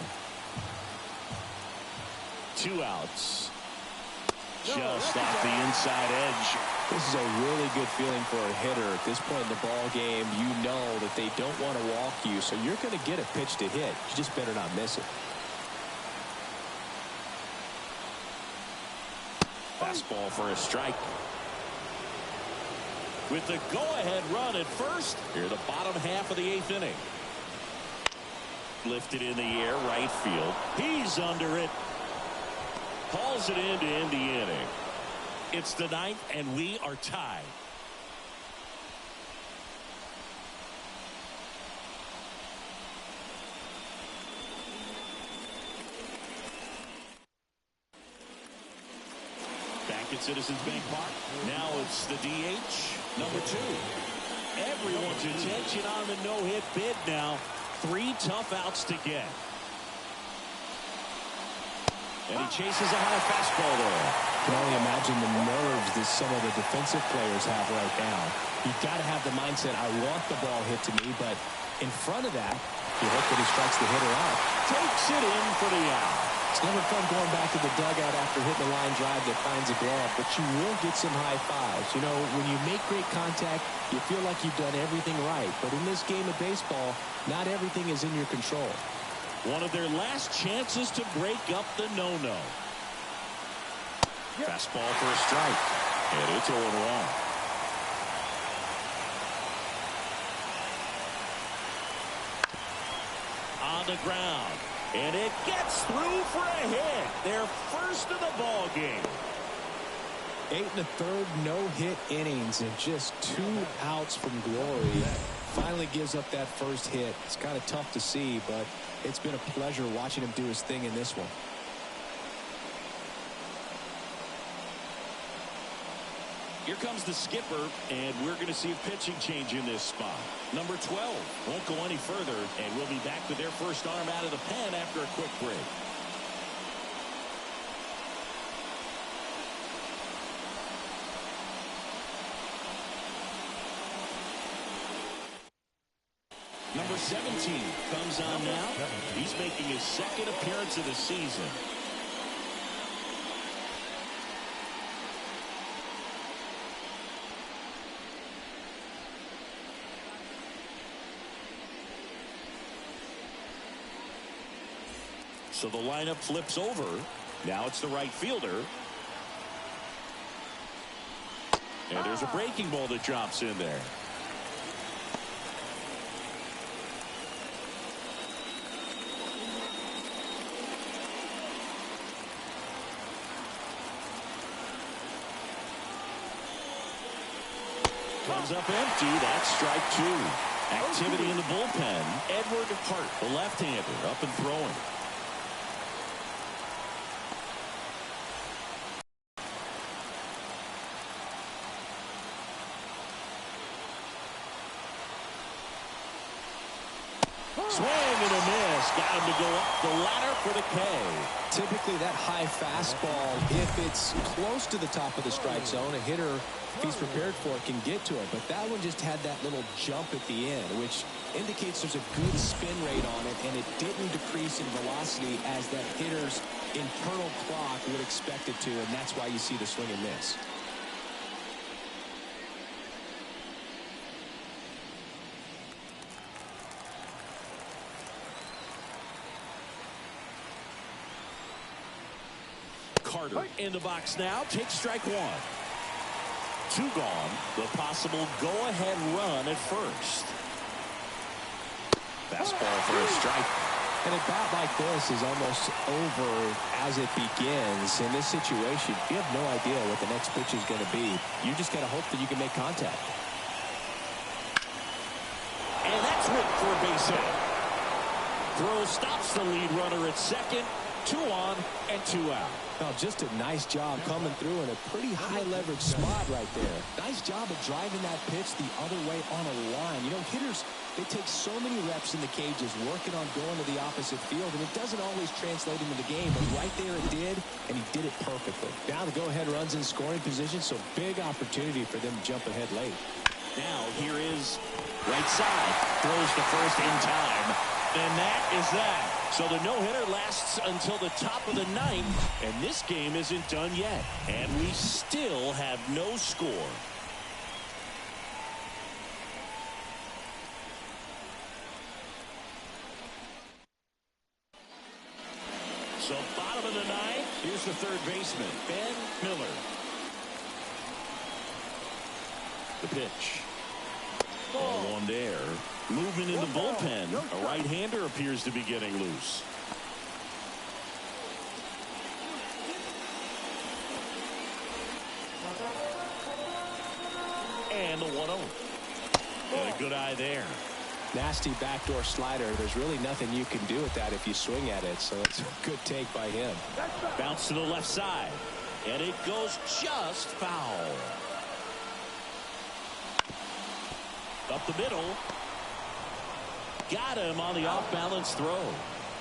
[SPEAKER 1] 2 outs. Just off the inside edge.
[SPEAKER 3] This is a really good feeling for a hitter. At this point in the ball game, you know that they don't want to walk you, so you're going to get a pitch to hit. You just better not miss it.
[SPEAKER 1] Fastball for a strike. With the go-ahead run at first, here the bottom half of the 8th inning. Lifted in the air, right field. He's under it. Hauls it in to end the inning. It's the 9th, and we are tied. Back at Citizens Bank Park. Now it's the DH, number 2. Everyone's attention on the no-hit bid now. 3 tough outs to get. And he chases a high fastball there.
[SPEAKER 3] You can only imagine the nerves that some of the defensive players have right now. You've got to have the mindset, I want the ball hit to me, but in front of that, you hope that he strikes the hitter out.
[SPEAKER 1] Takes it in for the out.
[SPEAKER 3] It's never fun going back to the dugout after hitting a line drive that finds a glove, but you will get some high fives. You know, when you make great contact, you feel like you've done everything right. But in this game of baseball, not everything is in your control.
[SPEAKER 1] One of their last chances to break up the no-no. Fastball for a strike. And it's 0-1. On the ground. And it gets through for a hit. Their first of the ball game.
[SPEAKER 3] 8 1/3 no-hit innings and just 2 outs from glory. Finally gives up that first hit. It's kind of tough to see, but it's been a pleasure watching him do his thing in this one.
[SPEAKER 1] Here comes the skipper, and we're going to see a pitching change in this spot. Number 12 won't go any further, and we'll be back with their first arm out of the pen after a quick break. Number 17 comes on now. He's making his second appearance of the season. So the lineup flips over. Now it's the right fielder. And there's a breaking ball that drops in there. Comes up empty. That's strike 2. Activity in the bullpen. Edward Hart, the left-hander, up and throwing. Swing and a miss. Got him to go up the ladder for the K.
[SPEAKER 3] Typically that high fastball, if it's close to the top of the strike zone, a hitter, if he's prepared for it, can get to it. But that one just had that little jump at the end, which indicates there's a good spin rate on it, and it didn't decrease in velocity as that hitter's internal clock would expect it to, and that's why you see the swing and miss.
[SPEAKER 1] Carter in the box now. Takes strike 1. 2 gone. The possible go-ahead run at first. Fastball for a strike.
[SPEAKER 3] And a bat like this is almost over as it begins. In this situation, you have no idea what the next pitch is going to be. You just got to hope that you can make contact.
[SPEAKER 1] And that's ripped for a base hit. Throw stops the lead runner at second. 2 on and 2 out.
[SPEAKER 3] Well, just a nice job coming through in a pretty high leverage spot right there. Nice job of driving that pitch the other way on a line. You know, hitters, they take so many reps in the cages working on going to the opposite field, and it doesn't always translate into the game, but right there it did, and he did it perfectly. Now the go-ahead runs in scoring position, so big opportunity for them to jump ahead late.
[SPEAKER 1] Now here is right side. Throws to first in time. And that is that. So the no-hitter lasts until the top of the 9th, and this game isn't done yet. And we still have no score. So bottom of the 9th, here's the third baseman, Ben Miller. The pitch. Ball on there. Movement in the bullpen. A right-hander appears to be getting loose. And the 1-0. And a good eye there.
[SPEAKER 3] Nasty backdoor slider. There's really nothing you can do with that if you swing at it, so it's a good take by him.
[SPEAKER 1] Bounce to the left side. And it goes just foul. Up the middle. Got him on the off-balance throw.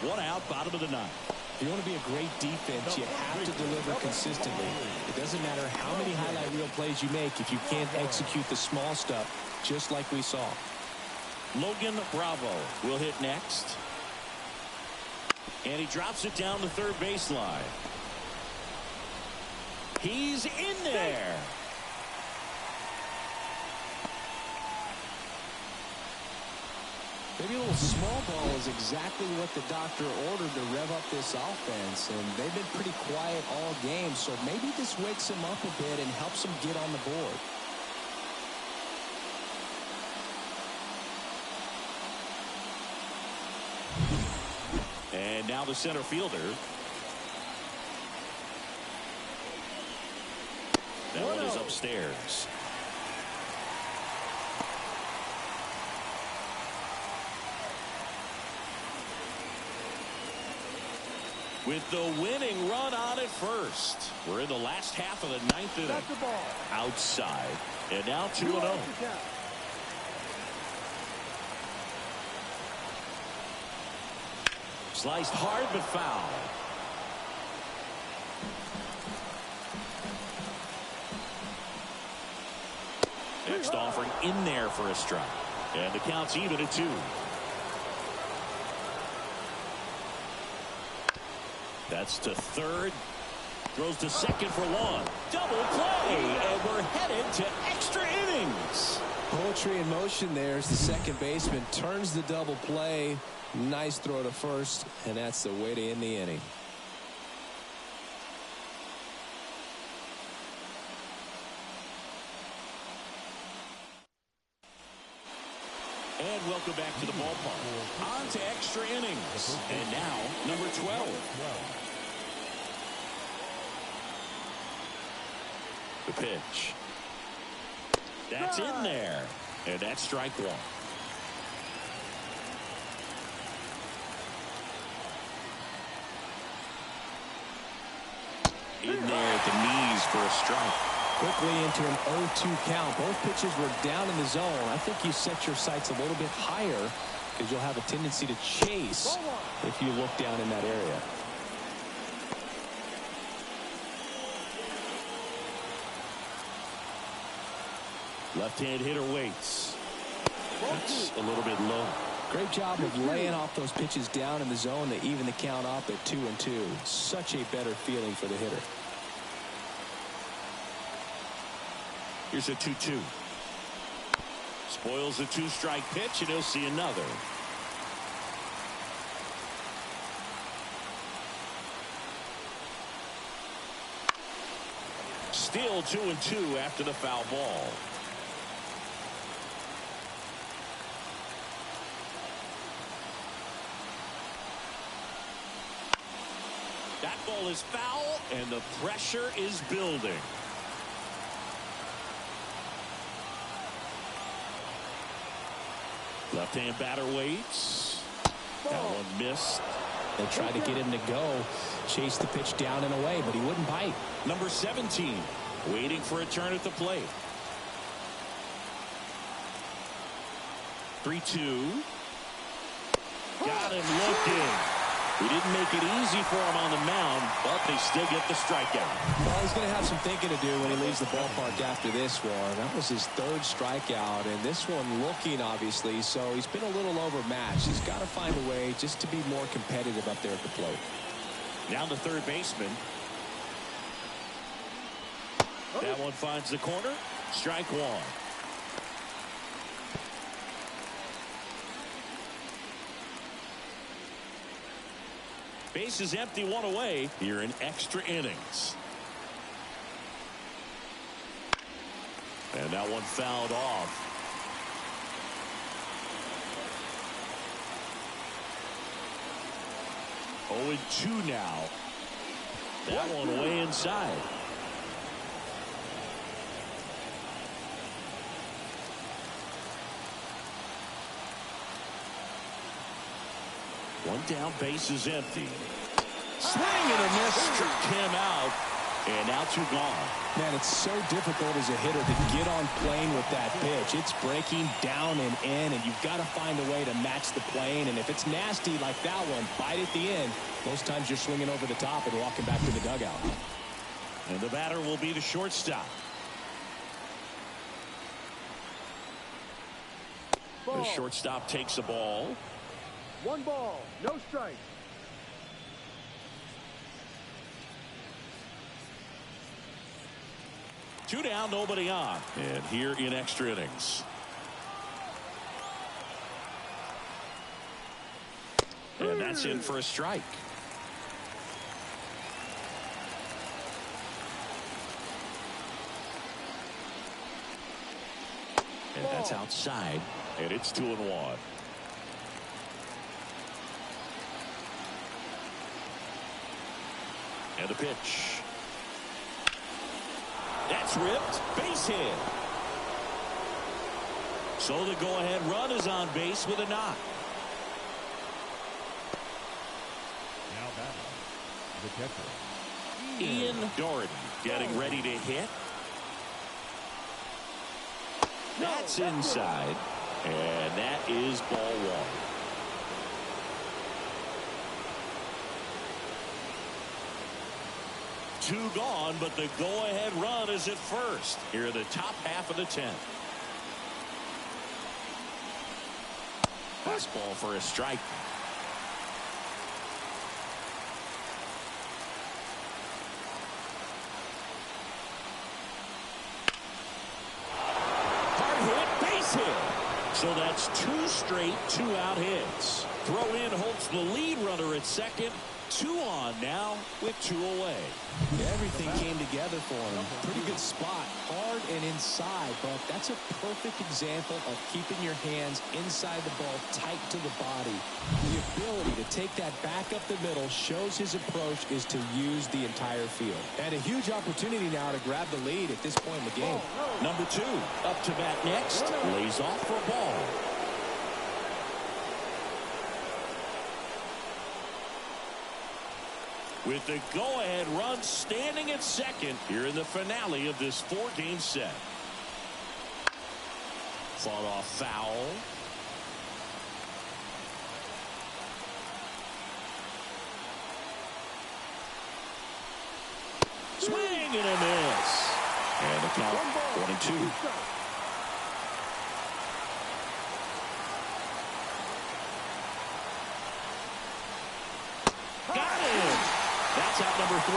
[SPEAKER 1] 1 out, bottom of the 9th.
[SPEAKER 3] If you want to be a great defense, you have to deliver consistently. It doesn't matter how many highlight reel plays you make if you can't execute the small stuff, just like we saw.
[SPEAKER 1] Logan Bravo will hit next. And he drops it down the third baseline. He's in there.
[SPEAKER 3] Maybe a little small ball is exactly what the doctor ordered to rev up this offense, and they've been pretty quiet all game, so maybe this wakes him up a bit and helps him get on the board.
[SPEAKER 1] And now the center fielder. That one is upstairs. With the winning run on at first. We're in the last half of the 9th inning. Outside. And now 2-0. Sliced hard but foul. Next offering in there for a strike. And the count's even at 2. That's to third. Throws to second for 1. Double play. And we're headed to extra innings.
[SPEAKER 3] Poetry in motion there as the second baseman turns the double play. Nice throw to first, and that's the way to end the inning.
[SPEAKER 1] And welcome back to the ballpark. On to extra innings. And now, number 12. The pitch. That's in there. And that's strike 1. In there at the knees for a strike.
[SPEAKER 3] Quickly into an 0-2 count. Both pitches were down in the zone. I think you set your sights a little bit higher because you'll have a tendency to chase if you look down in that area.
[SPEAKER 1] Left-hand hitter waits. That's a little bit low.
[SPEAKER 3] Great job of laying off those pitches down in the zone to even the count up at 2-2. Such a better feeling for the hitter.
[SPEAKER 1] Here's a 2-2. Spoils the 2-strike pitch, and he'll see another. Still 2-2 after the foul ball. is foul, and the pressure is building. Left-hand batter waits. That one missed.
[SPEAKER 3] They tried to get him to go, chase the pitch down and away, but he wouldn't bite.
[SPEAKER 1] Number 17, waiting for a turn at the plate. 3-2. Got him looking. We didn't make it easy for him on the mound, but they still get the strikeout.
[SPEAKER 3] Well, he's going to have some thinking to do when he leaves the ballpark after this one. That was his third strikeout, and this one looking, obviously, so he's been a little overmatched. He's got to find a way just to be more competitive up there at the plate.
[SPEAKER 1] Down to third baseman. That one finds the corner. Strike one. Base is empty, one away here in extra innings. And that one fouled off. Oh, and 2 now. That one way inside. One down, base is empty. Swing and a miss, struck him out, and now 2 gone.
[SPEAKER 3] Man, it's so difficult as a hitter to get on plane with that pitch. It's breaking down and in, and you've got to find a way to match the plane. And if it's nasty like that one, bite at the end. Most times you're swinging over the top and walking back to the dugout.
[SPEAKER 1] And the batter will be the shortstop. The shortstop takes the ball.
[SPEAKER 5] 1 ball, no strike.
[SPEAKER 1] Two down, nobody on. And here in extra innings. And that's in for a strike. And that's outside. And it's 2-1. And the pitch. That's ripped. Base hit. So the go-ahead run is on base with a knock.
[SPEAKER 4] Now batting, the catcher,
[SPEAKER 1] Ian Doherty getting ready to hit. That's inside. And that is ball 1. Two gone, but the go-ahead run is at first here in the top half of the 10th. Fastball for a strike. Hard hit, base hit. So that's 2 straight 2-out hits. Throw in holds the lead runner at second. 2 on now with 2 away.
[SPEAKER 3] Everything came together for him. Pretty good spot, hard and inside, but that's a perfect example of keeping your hands inside the ball tight to the body. The ability to take that back up the middle shows his approach is to use the entire field. And a huge opportunity now to grab the lead at this point in the game.
[SPEAKER 1] Number 2 up to bat next, lays off for a ball. With the go-ahead run standing at second here in the finale of this 4-game set. Fought off foul. Swing and a miss. And the count 1-2. That's out number 3.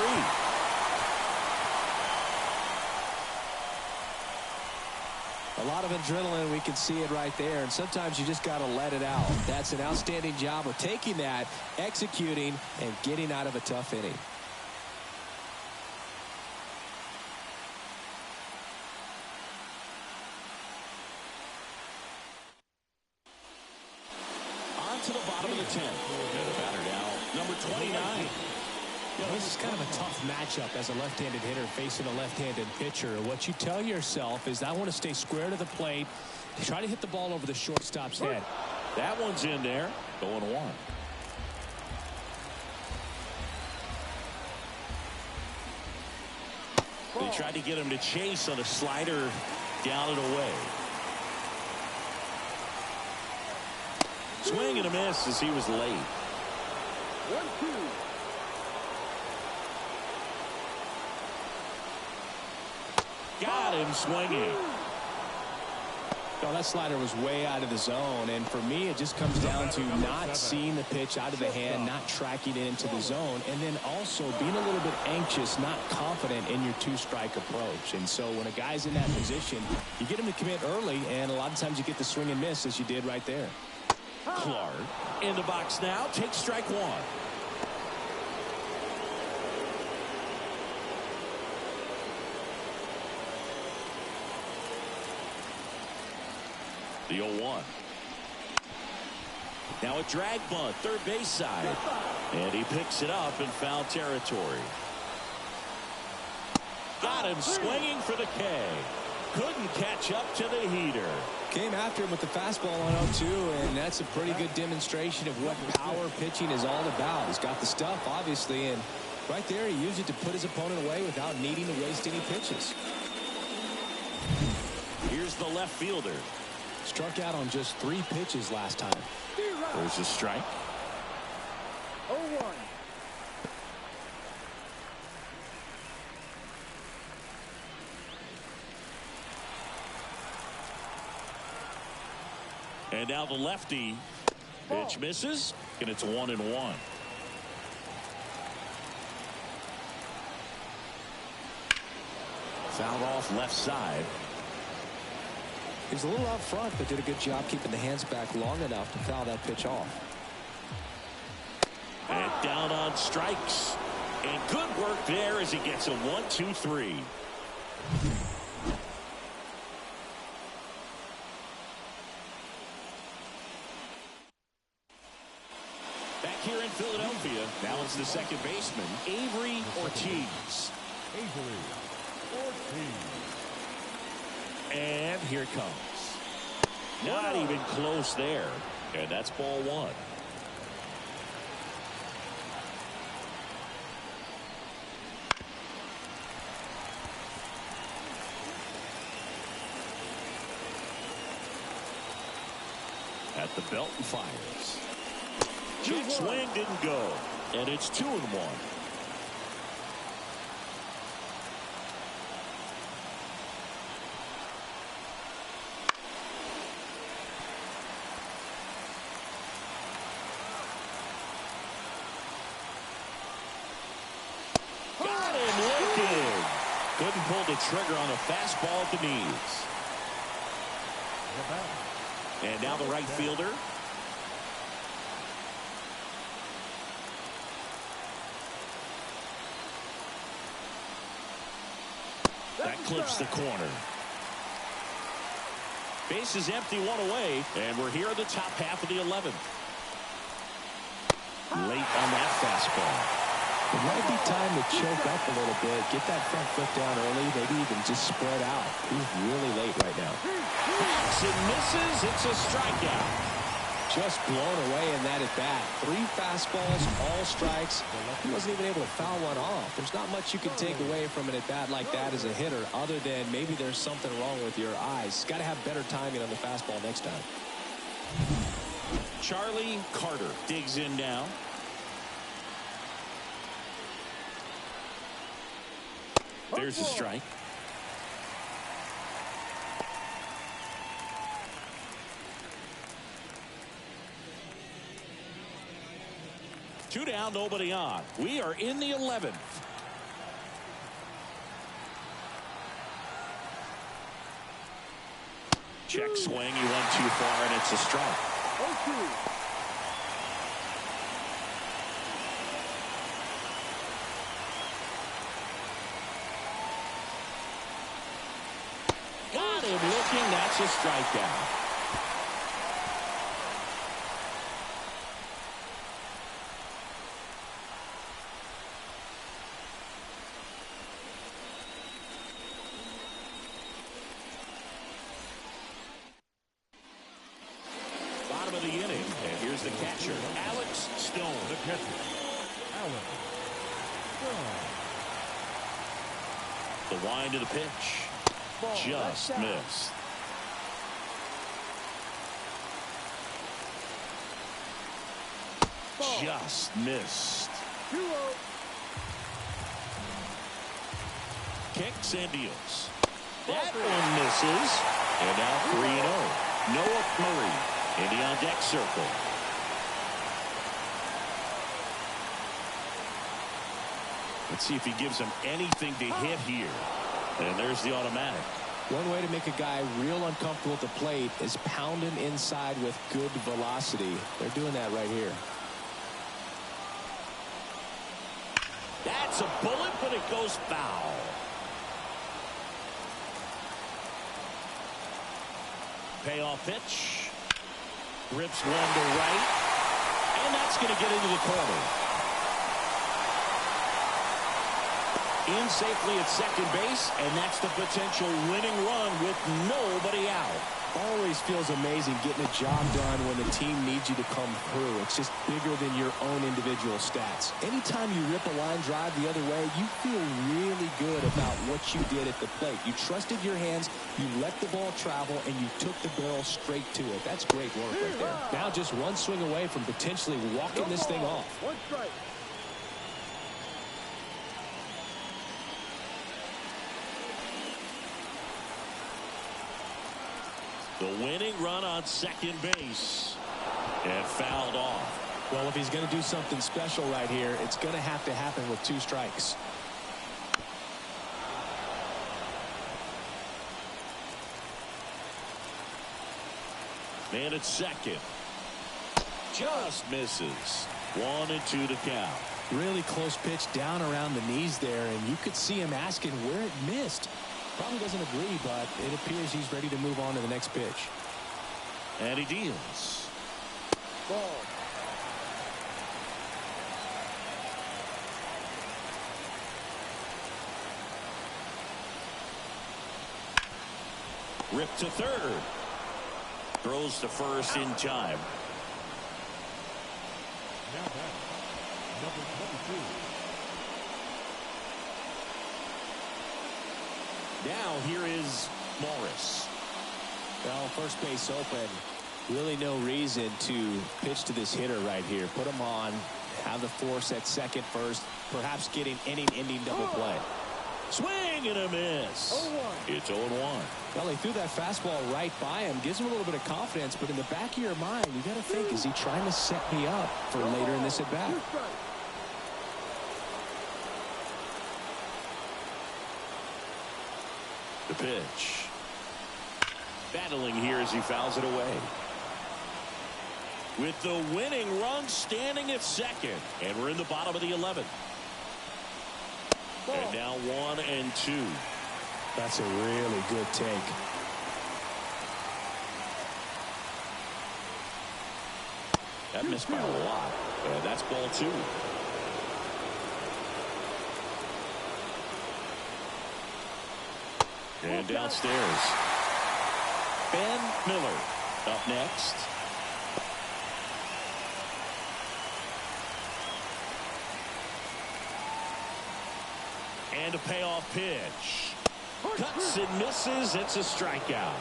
[SPEAKER 3] A lot of adrenaline, we can see it right there, and sometimes you just got to let it out. That's an outstanding job of taking that, executing, and getting out of a tough inning.
[SPEAKER 1] On to the bottom of the 10th. And the batter now, number 29.
[SPEAKER 3] You know, this is kind of a tough matchup as a left-handed hitter facing a left-handed pitcher. What you tell yourself is, I want to stay square to the plate, try to hit the ball over the shortstop's head.
[SPEAKER 1] That one's in there. 0-1. They tried to get him to chase on a slider down and away. Swing and a miss as he was late.
[SPEAKER 5] 1-2.
[SPEAKER 1] Got him swinging.
[SPEAKER 3] Well, that slider was way out of the zone, and for me it just comes down to not seeing the pitch out of the hand, not tracking it into the zone, and then also being a little bit anxious, not confident in your two-strike approach. And so when a guy's in that position, you get him to commit early, and a lot of times you get the swing and miss as you did right there.
[SPEAKER 1] Clark in the box now, takes strike one. The 0-1. Now a drag bunt, third base side. And he picks it up in foul territory. Got him swinging for the K. Couldn't catch up to the heater.
[SPEAKER 3] Came after him with the fastball on 0-2, and that's a pretty good demonstration of what power pitching is all about. He's got the stuff, obviously, and right there he used it to put his opponent away without needing to waste any pitches.
[SPEAKER 1] Here's the left fielder.
[SPEAKER 3] Struck out on just 3 pitches last time.
[SPEAKER 1] There's a strike.
[SPEAKER 5] 0-1.
[SPEAKER 1] And now the lefty. Pitch misses, and it's 1-1. Fouled off left side.
[SPEAKER 3] He's a little out front, but did a good job keeping the hands back long enough to foul that pitch off.
[SPEAKER 1] And down on strikes. And good work there as he gets a 1-2-3. Back here in Philadelphia, now it's the second baseman, Avery Ortiz.
[SPEAKER 4] Avery Ortiz.
[SPEAKER 1] And here it comes. Not even close there. And that's ball one. At the belt and fires. Check swing didn't go. And it's 2-1. Got him looking. Couldn't pull the trigger on a fastball at the knees. And now the right fielder. That clips the corner. Base is empty, one away, and we're here in the top half of the 11th. Late on that fastball.
[SPEAKER 3] It might be time to choke up a little bit, get that front foot down early, maybe even just spread out. He's really late right now.
[SPEAKER 1] Backs and misses. It's a strikeout.
[SPEAKER 3] Just blown away in that at bat. 3 fastballs, all strikes. He wasn't even able to foul one off. There's not much you can take away from an at bat like that as a hitter, other than maybe there's something wrong with your eyes. Got to have better timing on the fastball next time.
[SPEAKER 1] Charlie Carter digs in now. There's a strike. Two down, nobody on. We are in the 11th. Check swing. He went too far, and it's a strike.
[SPEAKER 5] 0-2.
[SPEAKER 1] Got him looking. That's a strikeout. pitcher, Alex Stone.
[SPEAKER 4] The catcher, Alex Stone.
[SPEAKER 1] The wind of the pitch. Just missed. Just missed.
[SPEAKER 5] 2-0.
[SPEAKER 1] Kicks and deals. That one misses. And now 3-0. Noah Murray in the on-deck circle. Let's see if he gives him anything to hit here. And there's the automatic.
[SPEAKER 2] One way to make a guy real uncomfortable at the plate is pound him inside with good velocity. They're doing that right here.
[SPEAKER 1] That's a bullet, but it goes foul. Payoff pitch. Rips one to right. And that's going to get into the corner. In safely at second base, and that's the potential winning run with nobody out.
[SPEAKER 2] Always feels amazing getting a job done when the team needs you to come through. It's just bigger than your own individual stats. Anytime you rip a line drive the other way, you feel really good about what you did at the plate. You trusted your hands, you let the ball travel, and you took the barrel straight to it. That's great work right there. Now just one swing away from potentially walking this thing off.
[SPEAKER 5] 1 strike.
[SPEAKER 1] The winning run on second base. And fouled off.
[SPEAKER 2] Well, if he's going to do something special right here, it's going to have to happen with 2 strikes.
[SPEAKER 1] Man at second. Just misses. 1-2 to count.
[SPEAKER 2] Really close pitch down around the knees there, and you could see him asking where it missed. Probably doesn't agree, but it appears he's ready to move on to the next pitch.
[SPEAKER 1] And he deals.
[SPEAKER 5] Ball.
[SPEAKER 1] Ripped to third. Throws to first in time.
[SPEAKER 4] Now back, number 22.
[SPEAKER 1] Now here is Morris.
[SPEAKER 2] Well, first base open. Really no reason to pitch to this hitter right here. Put him on. Have the force at second first. Perhaps getting inning-ending double play.
[SPEAKER 1] Swing and a miss.
[SPEAKER 5] 0-1.
[SPEAKER 1] It's 0-1.
[SPEAKER 2] Well, he threw that fastball right by him. Gives him a little bit of confidence. But in the back of your mind, you got to think, is he trying to set me up for later in this at-bat?
[SPEAKER 5] 2 strikes.
[SPEAKER 1] The pitch. Battling here as he fouls it away. With the winning run standing at second. And we're in the bottom of the 11th.
[SPEAKER 5] Ball.
[SPEAKER 1] And now 1-2.
[SPEAKER 2] That's a really good take.
[SPEAKER 1] That missed by a lot. That's ball 2. And downstairs. Ben Miller up next. And a payoff pitch. Cuts and misses. It's a strikeout.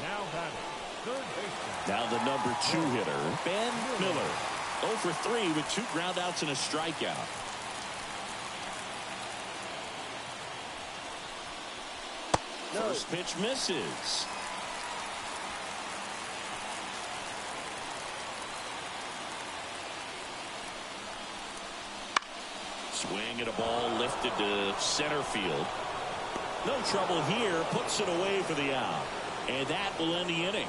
[SPEAKER 4] Now batting, third baseman.
[SPEAKER 1] Now the number 2 hitter, Ben Miller. 0 for 3 with 2 groundouts and a strikeout. First pitch misses. Swing at a ball lifted to center field. No trouble here. Puts it away for the out. And that will end the inning.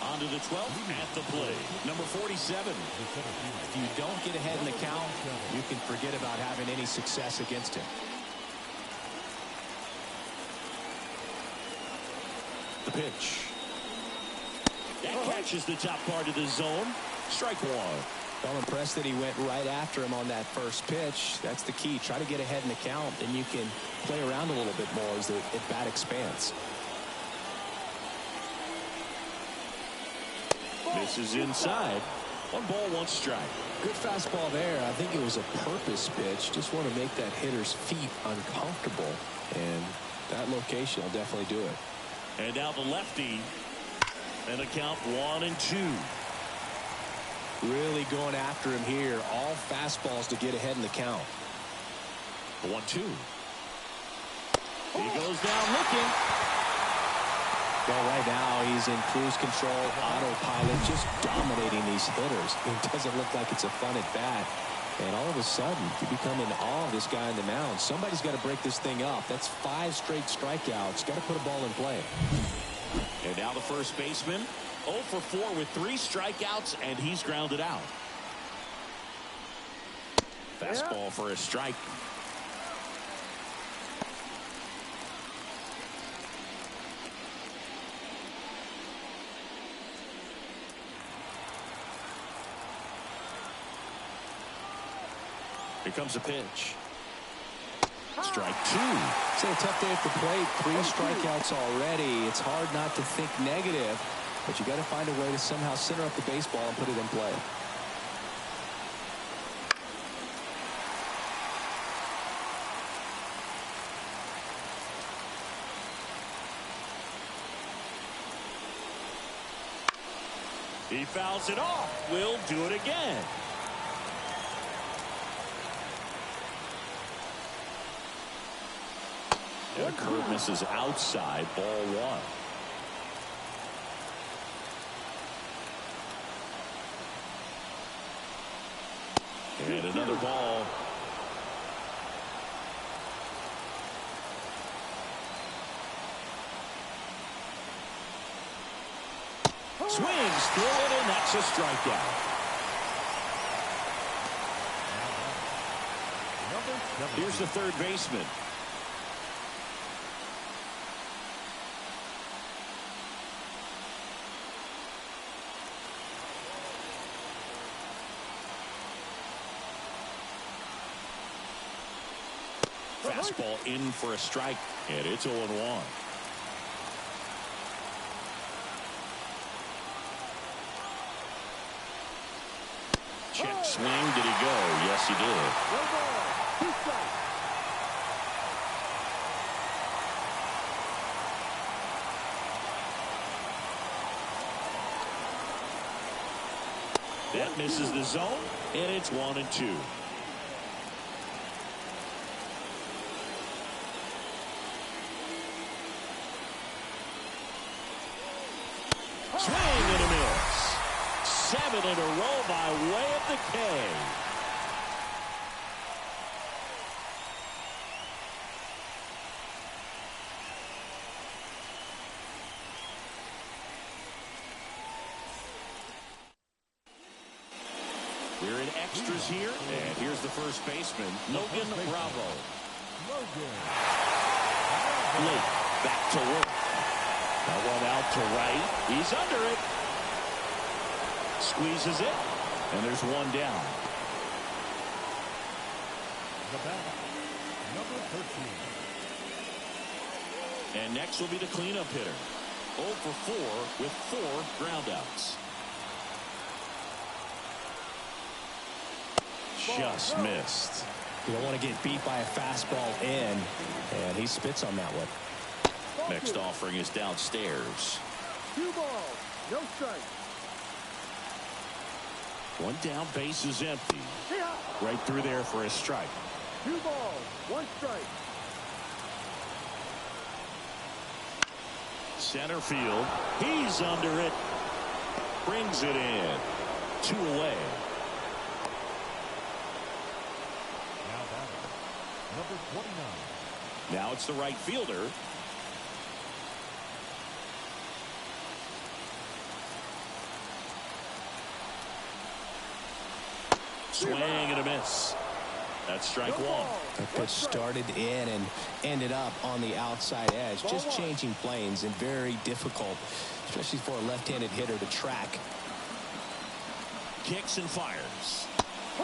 [SPEAKER 1] On to the 12th at the plate. Number 47.
[SPEAKER 2] If you don't get ahead in the count, you can forget about having any success against him.
[SPEAKER 1] The pitch. That catches the top part of the zone. Strike one.
[SPEAKER 3] Well, impressed that he went right after him on that first pitch. That's the key. Try to get ahead in the count, and you can play around a little bit more as the at-bat expands.
[SPEAKER 1] Misses inside. 1 ball, 1 strike.
[SPEAKER 3] Good fastball there. I think it was a purpose pitch. Just want to make that hitter's feet uncomfortable, and that location will definitely do it.
[SPEAKER 1] And now the lefty. And a count 1-2.
[SPEAKER 3] Really going after him here. All fastballs to get ahead in the count.
[SPEAKER 1] 1-2. He goes down looking.
[SPEAKER 3] Well, right now he's in cruise control, autopilot, just dominating these hitters. It doesn't look like it's a fun at bat. And all of a sudden, you become in awe of this guy on the mound. Somebody's got to break this thing up. That's 5 straight strikeouts. Got to put a ball in play.
[SPEAKER 1] And now the first baseman, 0 for 4 with 3 strikeouts, and he's grounded out. Fastball for a strike. Here comes a pitch. Strike 2.
[SPEAKER 3] It's a tough day at the plate. 3 strikeouts already. It's hard not to think negative, but you got to find a way to somehow center up the baseball and put it in play.
[SPEAKER 1] He fouls it off. We'll do it again. And a curve misses outside, ball 1. And another ball. Swings through it, and that's a strikeout. Here's the third baseman. Fastball in for a strike, and it's 0-1. Check swing. Did he go? Yes, he did. That misses the zone, and it's 1-2. Swing and a miss. 7 in a row by way of the K. We're in extras here, and here's the first baseman, Logan Bravo. Blake back to work. That one out to right. He's under it. Squeezes it, and there's one down.
[SPEAKER 4] The batter, number 13.
[SPEAKER 1] And next will be the cleanup hitter. 0 for 4 with 4 groundouts. Just missed.
[SPEAKER 3] You don't want to get beat by a fastball in, and he spits on that one.
[SPEAKER 1] Next offering is downstairs.
[SPEAKER 5] 2 balls, no strike.
[SPEAKER 1] One down, base is empty. Right through there for a strike.
[SPEAKER 5] 2 balls, 1 strike.
[SPEAKER 1] Center field. He's under it. Brings it in. 2 away.
[SPEAKER 4] Now batter, number 29.
[SPEAKER 1] Now it's the right fielder. Swing and a miss. That's strike one.
[SPEAKER 3] That pitch started in and ended up on the outside edge. Just changing planes and very difficult, especially for a left-handed hitter to track.
[SPEAKER 1] Kicks and fires.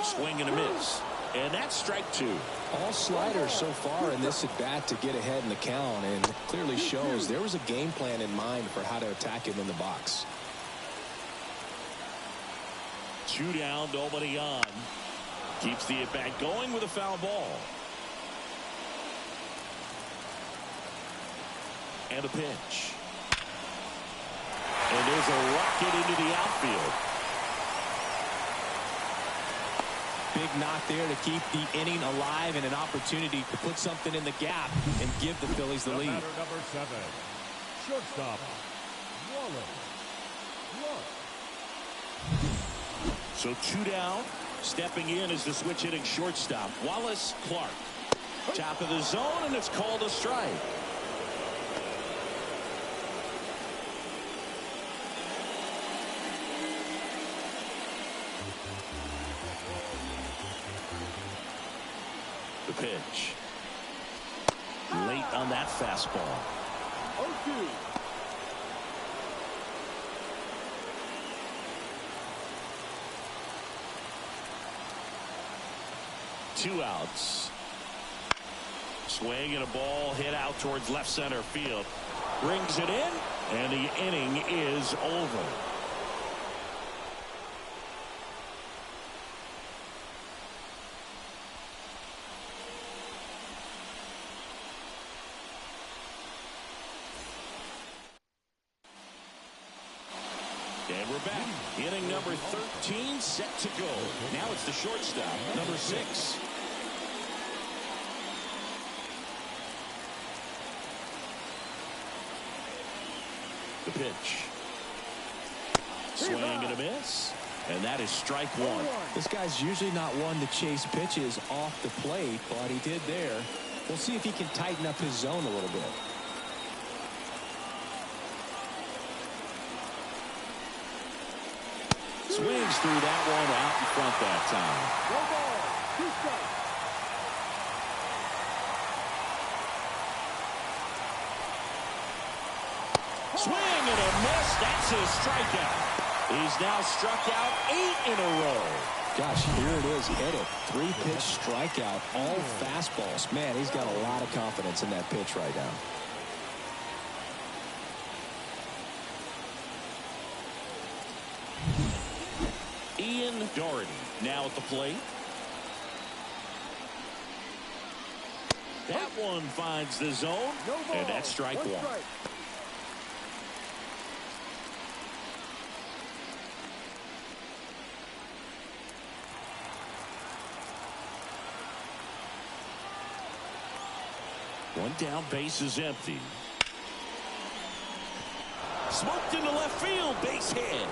[SPEAKER 1] Swing and a miss. And that's strike two.
[SPEAKER 3] All sliders so far in this at-bat to get ahead in the count, and clearly shows there was a game plan in mind for how to attack him in the box.
[SPEAKER 1] 2 down, nobody on. Keeps the at-bat going with a foul ball. And a pitch. And there's a rocket into the outfield.
[SPEAKER 3] Big knock there to keep the inning alive and an opportunity to put something in the gap and give the Phillies the lead.
[SPEAKER 4] Number 7, shortstop, Wallace.
[SPEAKER 1] So 2 down. Stepping in is the switch hitting shortstop, Wallace Clark. Top of the zone, and it's called a strike. The pitch. Late on that fastball.
[SPEAKER 5] 0-2.
[SPEAKER 1] 2 outs. Swing and a ball hit out towards left center field. Brings it in, and the inning is over. And we're back. Inning number 13 set to go. Now it's the shortstop, number 6. The pitch. Swing and a miss. And that is strike one.
[SPEAKER 3] This guy's usually not one to chase pitches off the plate, but he did there. We'll see if he can tighten up his zone a little bit.
[SPEAKER 1] Swings through that one out in front that time.
[SPEAKER 5] 1 ball, 2 strikes.
[SPEAKER 1] Swing and a miss. That's his strikeout. He's now struck out 8 in a row.
[SPEAKER 3] Gosh, here it is. Hit it. 3-pitch strikeout. All fastballs. Man, he's got a lot of confidence in that pitch right now.
[SPEAKER 1] Ian Doherty now at the plate. That one finds the zone, and that's strike one. One down, base is empty. Smoked into left field, base hit.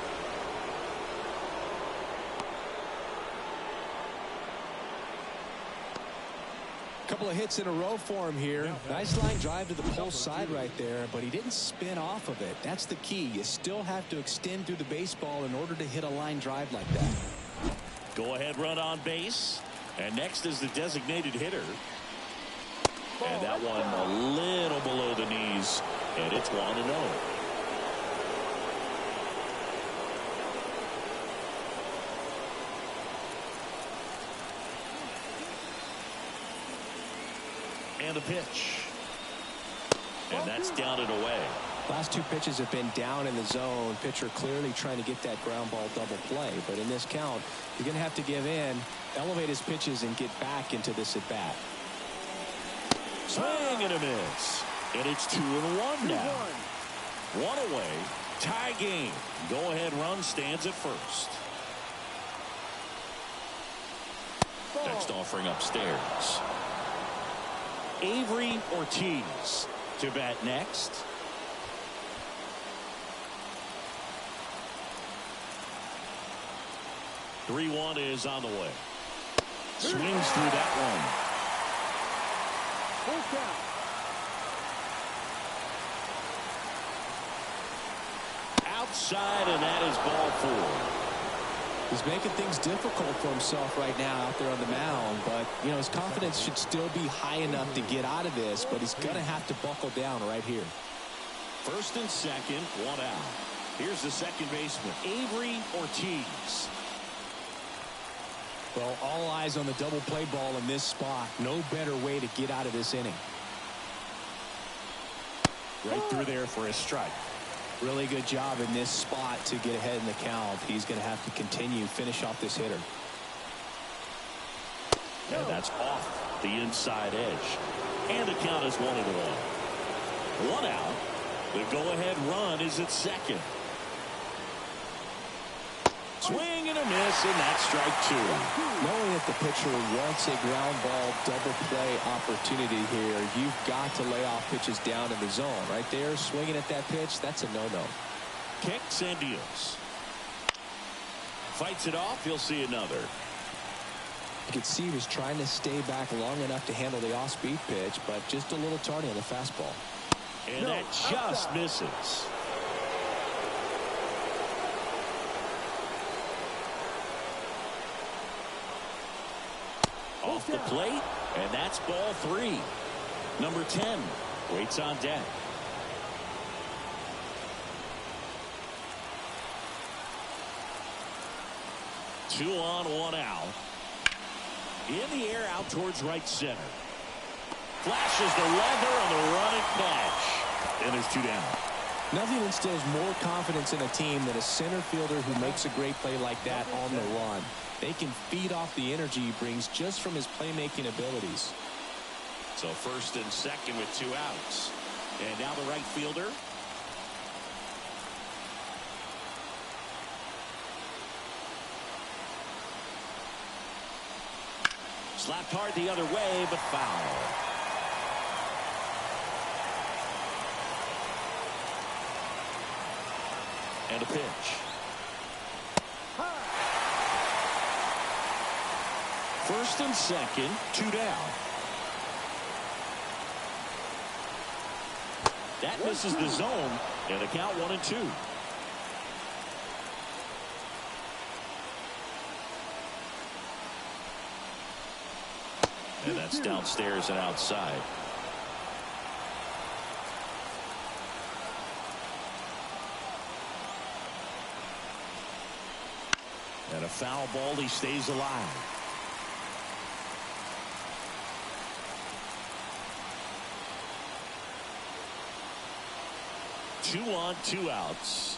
[SPEAKER 3] Couple of hits in a row for him here. Nice line drive to the pull side right there, but he didn't spin off of it. That's the key. You still have to extend through the baseball in order to hit a line drive like that.
[SPEAKER 1] Go ahead run on base. And next is the designated hitter. And that one a little below the knees. And it's 1-0. And a pitch. And that's down and away.
[SPEAKER 3] Last 2 pitches have been down in the zone. Pitcher clearly trying to get that ground ball double play. But in this count, you're going to have to give in, elevate his pitches, and get back into this at bat.
[SPEAKER 1] Swing and a miss. And it's 2-1 now. 1 away. Tie game. Go ahead run stands at first. Next offering upstairs. Avery Ortiz to bat next. The 3-1 is on the way. Swings through that one.
[SPEAKER 5] Full count.
[SPEAKER 1] Outside, and that is ball 4.
[SPEAKER 2] He's making things difficult for himself right now out there on the mound, but his confidence should still be high enough to get out of this, but he's going to have to buckle down right here.
[SPEAKER 1] First and second, one out. Here's the second baseman, Avery Ortiz.
[SPEAKER 3] Well, all eyes on the double play ball in this spot. No better way to get out of this inning.
[SPEAKER 1] Right through there for a strike.
[SPEAKER 3] Really good job in this spot to get ahead in the count. He's going to have to continue, finish off this hitter.
[SPEAKER 1] And that's off the inside edge. And the count is 1-1. One out. The go-ahead run is at second. Swing and a miss, and that's strike two.
[SPEAKER 3] Knowing that the pitcher wants a ground ball double play opportunity here, you've got to lay off pitches down in the zone. Right there, swinging at that pitch, that's a no-no.
[SPEAKER 1] Kicks and deals. Fights it off, he'll see another.
[SPEAKER 3] You could see he was trying to stay back long enough to handle the off-speed pitch, but just a little tardy on the fastball.
[SPEAKER 1] And that just misses. Off the plate, and that's ball three. Number 10 waits on deck. Two on, one out. In the air, out towards right center. Flashes the leather on the running catch. And there's two down.
[SPEAKER 3] Nothing instills more confidence in a team than a center fielder who makes a great play like that on the run. They can feed off the energy he brings just from his playmaking abilities.
[SPEAKER 1] So first and second with two outs. And now the right fielder. Slapped hard the other way, but foul. And a pitch. First and second, two down. That misses the zone, and the count 1-2. And that's downstairs and outside. And a foul ball, he stays alive. Two on, two outs.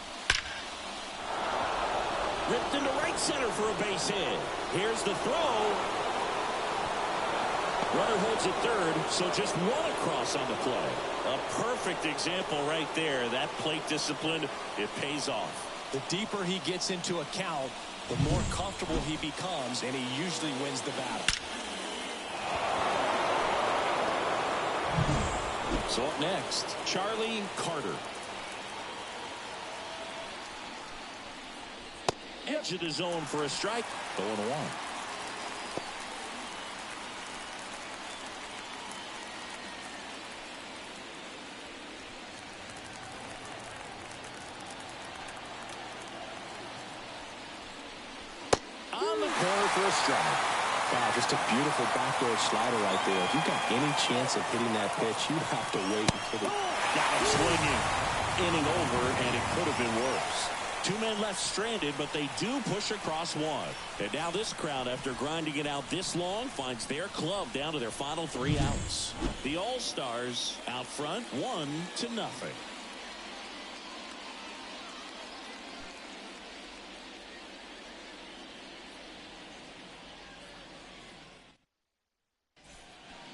[SPEAKER 1] Ripped into right center for a base hit. Here's the throw. Runner holds at third, so just one across on the play. A perfect example right there. That plate discipline, it pays off.
[SPEAKER 3] The deeper he gets into a count, the more comfortable he becomes, and he usually wins the battle.
[SPEAKER 1] So up next, Charlie Carter. Edge of the zone for a strike. 0-1. On the corner for a strike.
[SPEAKER 3] Wow, just a beautiful backdoor slider right there. If you've got any chance of hitting that pitch, you have to wait until the...
[SPEAKER 1] Got him swinging. Inning over, and it could have been worse. Two men left stranded, but they do push across one. And now this crowd, after grinding it out this long, finds their club down to their final three outs. The All-Stars out front, 1-0.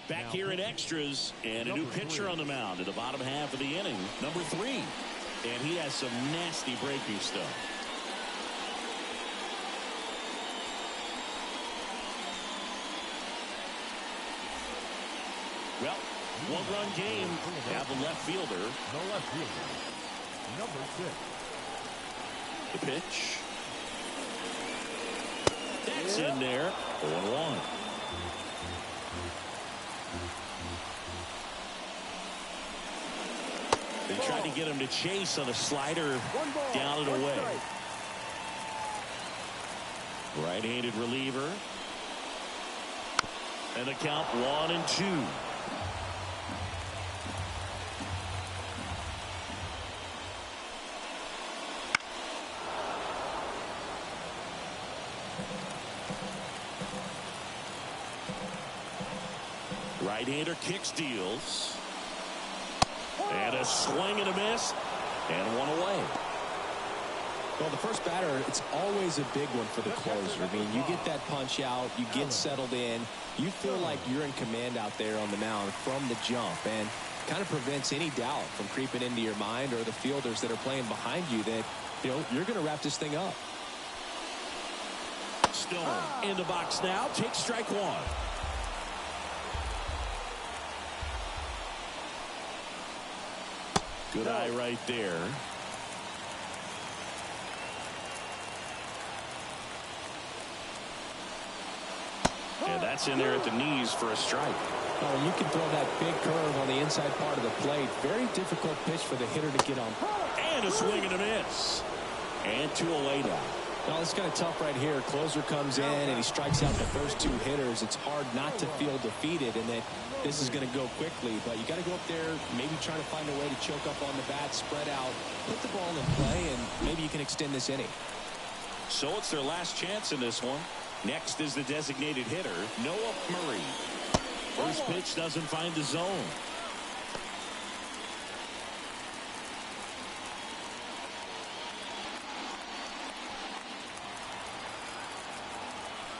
[SPEAKER 1] Back here in extras, and a new pitcher on the mound in the bottom half of the inning, number 3. And he has some nasty breaking stuff. Well, one-run game. Now the left fielder.
[SPEAKER 4] The left fielder, number 6.
[SPEAKER 1] The pitch. That's in there. 0-1. They tried to get him to chase on a slider down and away. Right-handed reliever. And the count 1-2. Right-hander kicks, deals. And a swing and a miss. And one away.
[SPEAKER 3] Well, the first batter, it's always a big one for the closer. I mean, you get that punch out, you get settled in, you feel like you're in command out there on the mound from the jump, and kind of prevents any doubt from creeping into your mind or the fielders that are playing behind you that, you know, you're going to wrap this thing up.
[SPEAKER 1] Stone in the box now, takes strike one. Good eye right there. And that's in there at the knees for a strike.
[SPEAKER 3] Oh, you can throw that big curve on the inside part of the plate. Very difficult pitch for the hitter to get on.
[SPEAKER 1] And a swing and a miss. And 2 away now.
[SPEAKER 3] Well, it's kind of tough right here. Closer comes in and he strikes out the first 2 hitters. It's hard not to feel defeated and that this is going to go quickly. But you got to go up there, maybe trying to find a way to choke up on the bat, spread out, put the ball in play, and maybe you can extend this inning.
[SPEAKER 1] So it's their last chance in this one. Next is the designated hitter, Noah Murray. First pitch doesn't find the zone.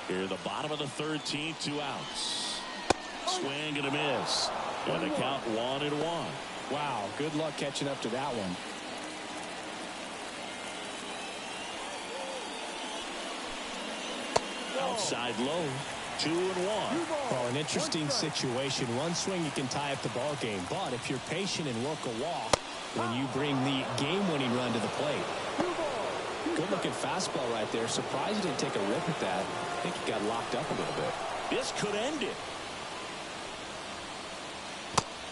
[SPEAKER 1] Here, the bottom of the 3rd, 2 outs. Swing and a miss. And the count 1-1.
[SPEAKER 3] Wow, good luck catching up to that one.
[SPEAKER 1] Outside low. 2-1.
[SPEAKER 3] Well, an interesting situation. One swing you can tie up the ball game, but if you're patient and work a walk, when you bring the game-winning run to the plate. Good-looking fastball right there. Surprised he didn't take a rip at that. I think he got locked up a little bit.
[SPEAKER 1] This could end it.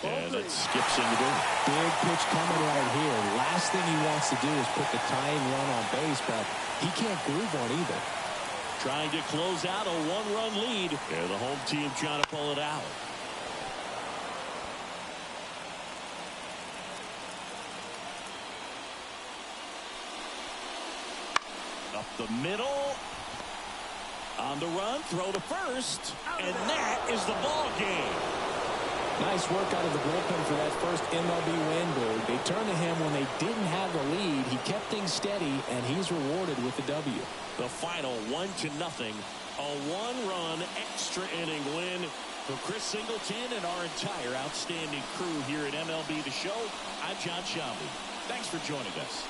[SPEAKER 1] And it skips into it.
[SPEAKER 3] Big pitch coming right here. Last thing he wants to do is put the tying run on base, but he can't groove on either.
[SPEAKER 1] Trying to close out a 1-run lead. And the home team trying to pull it out. Up the middle. On the run, throw to first. And that is the ball game.
[SPEAKER 3] Nice work out of the bullpen for that first MLB win, Bird. They turned to him when they didn't have the lead. He kept things steady, and he's rewarded with the W.
[SPEAKER 1] The final 1-0. A 1-run extra inning win for Chris Singleton and our entire outstanding crew here at MLB The Show. I'm John Shambi. Thanks for joining us.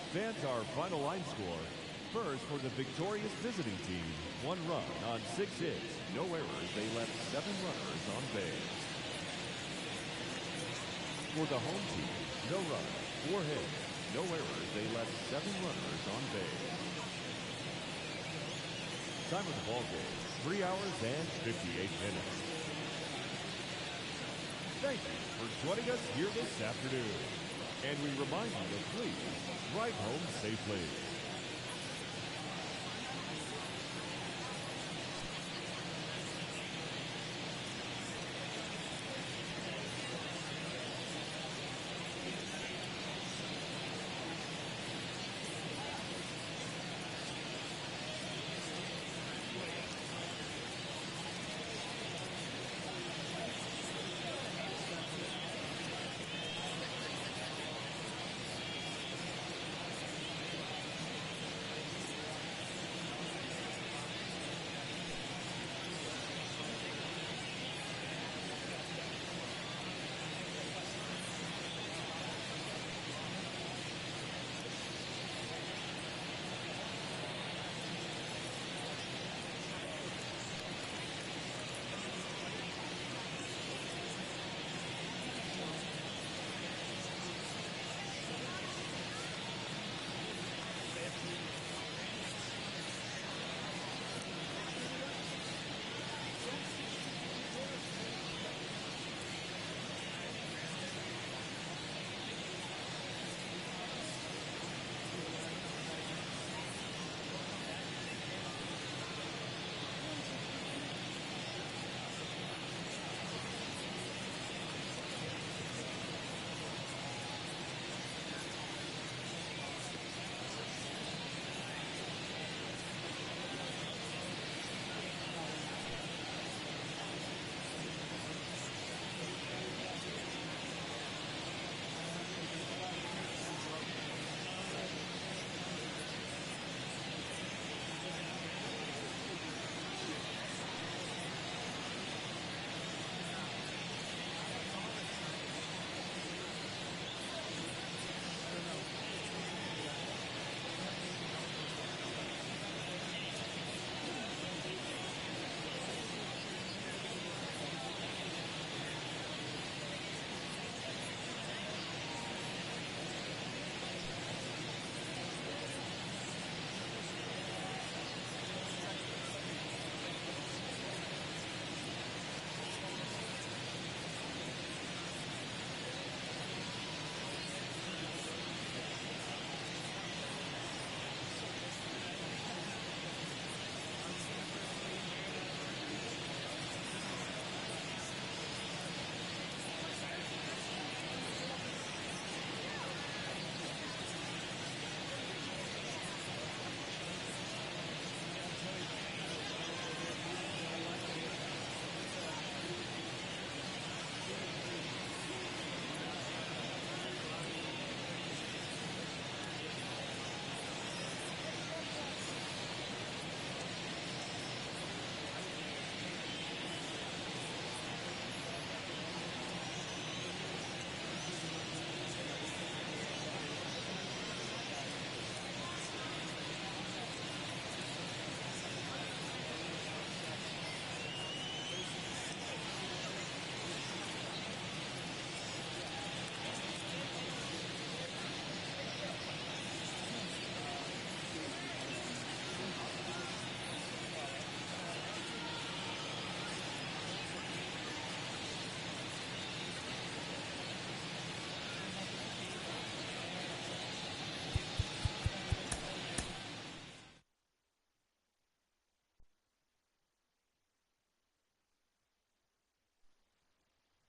[SPEAKER 4] Fans, our final line score. First, for the victorious visiting team, 1 run on 6 hits. No errors. They left 7 runners on base. For the home team, no runs, 4 hits. No errors. They left 7 runners on base. Time of the ball game, 3 hours and 58 minutes. Thank you for joining us here this afternoon. And we remind you to please drive home safely.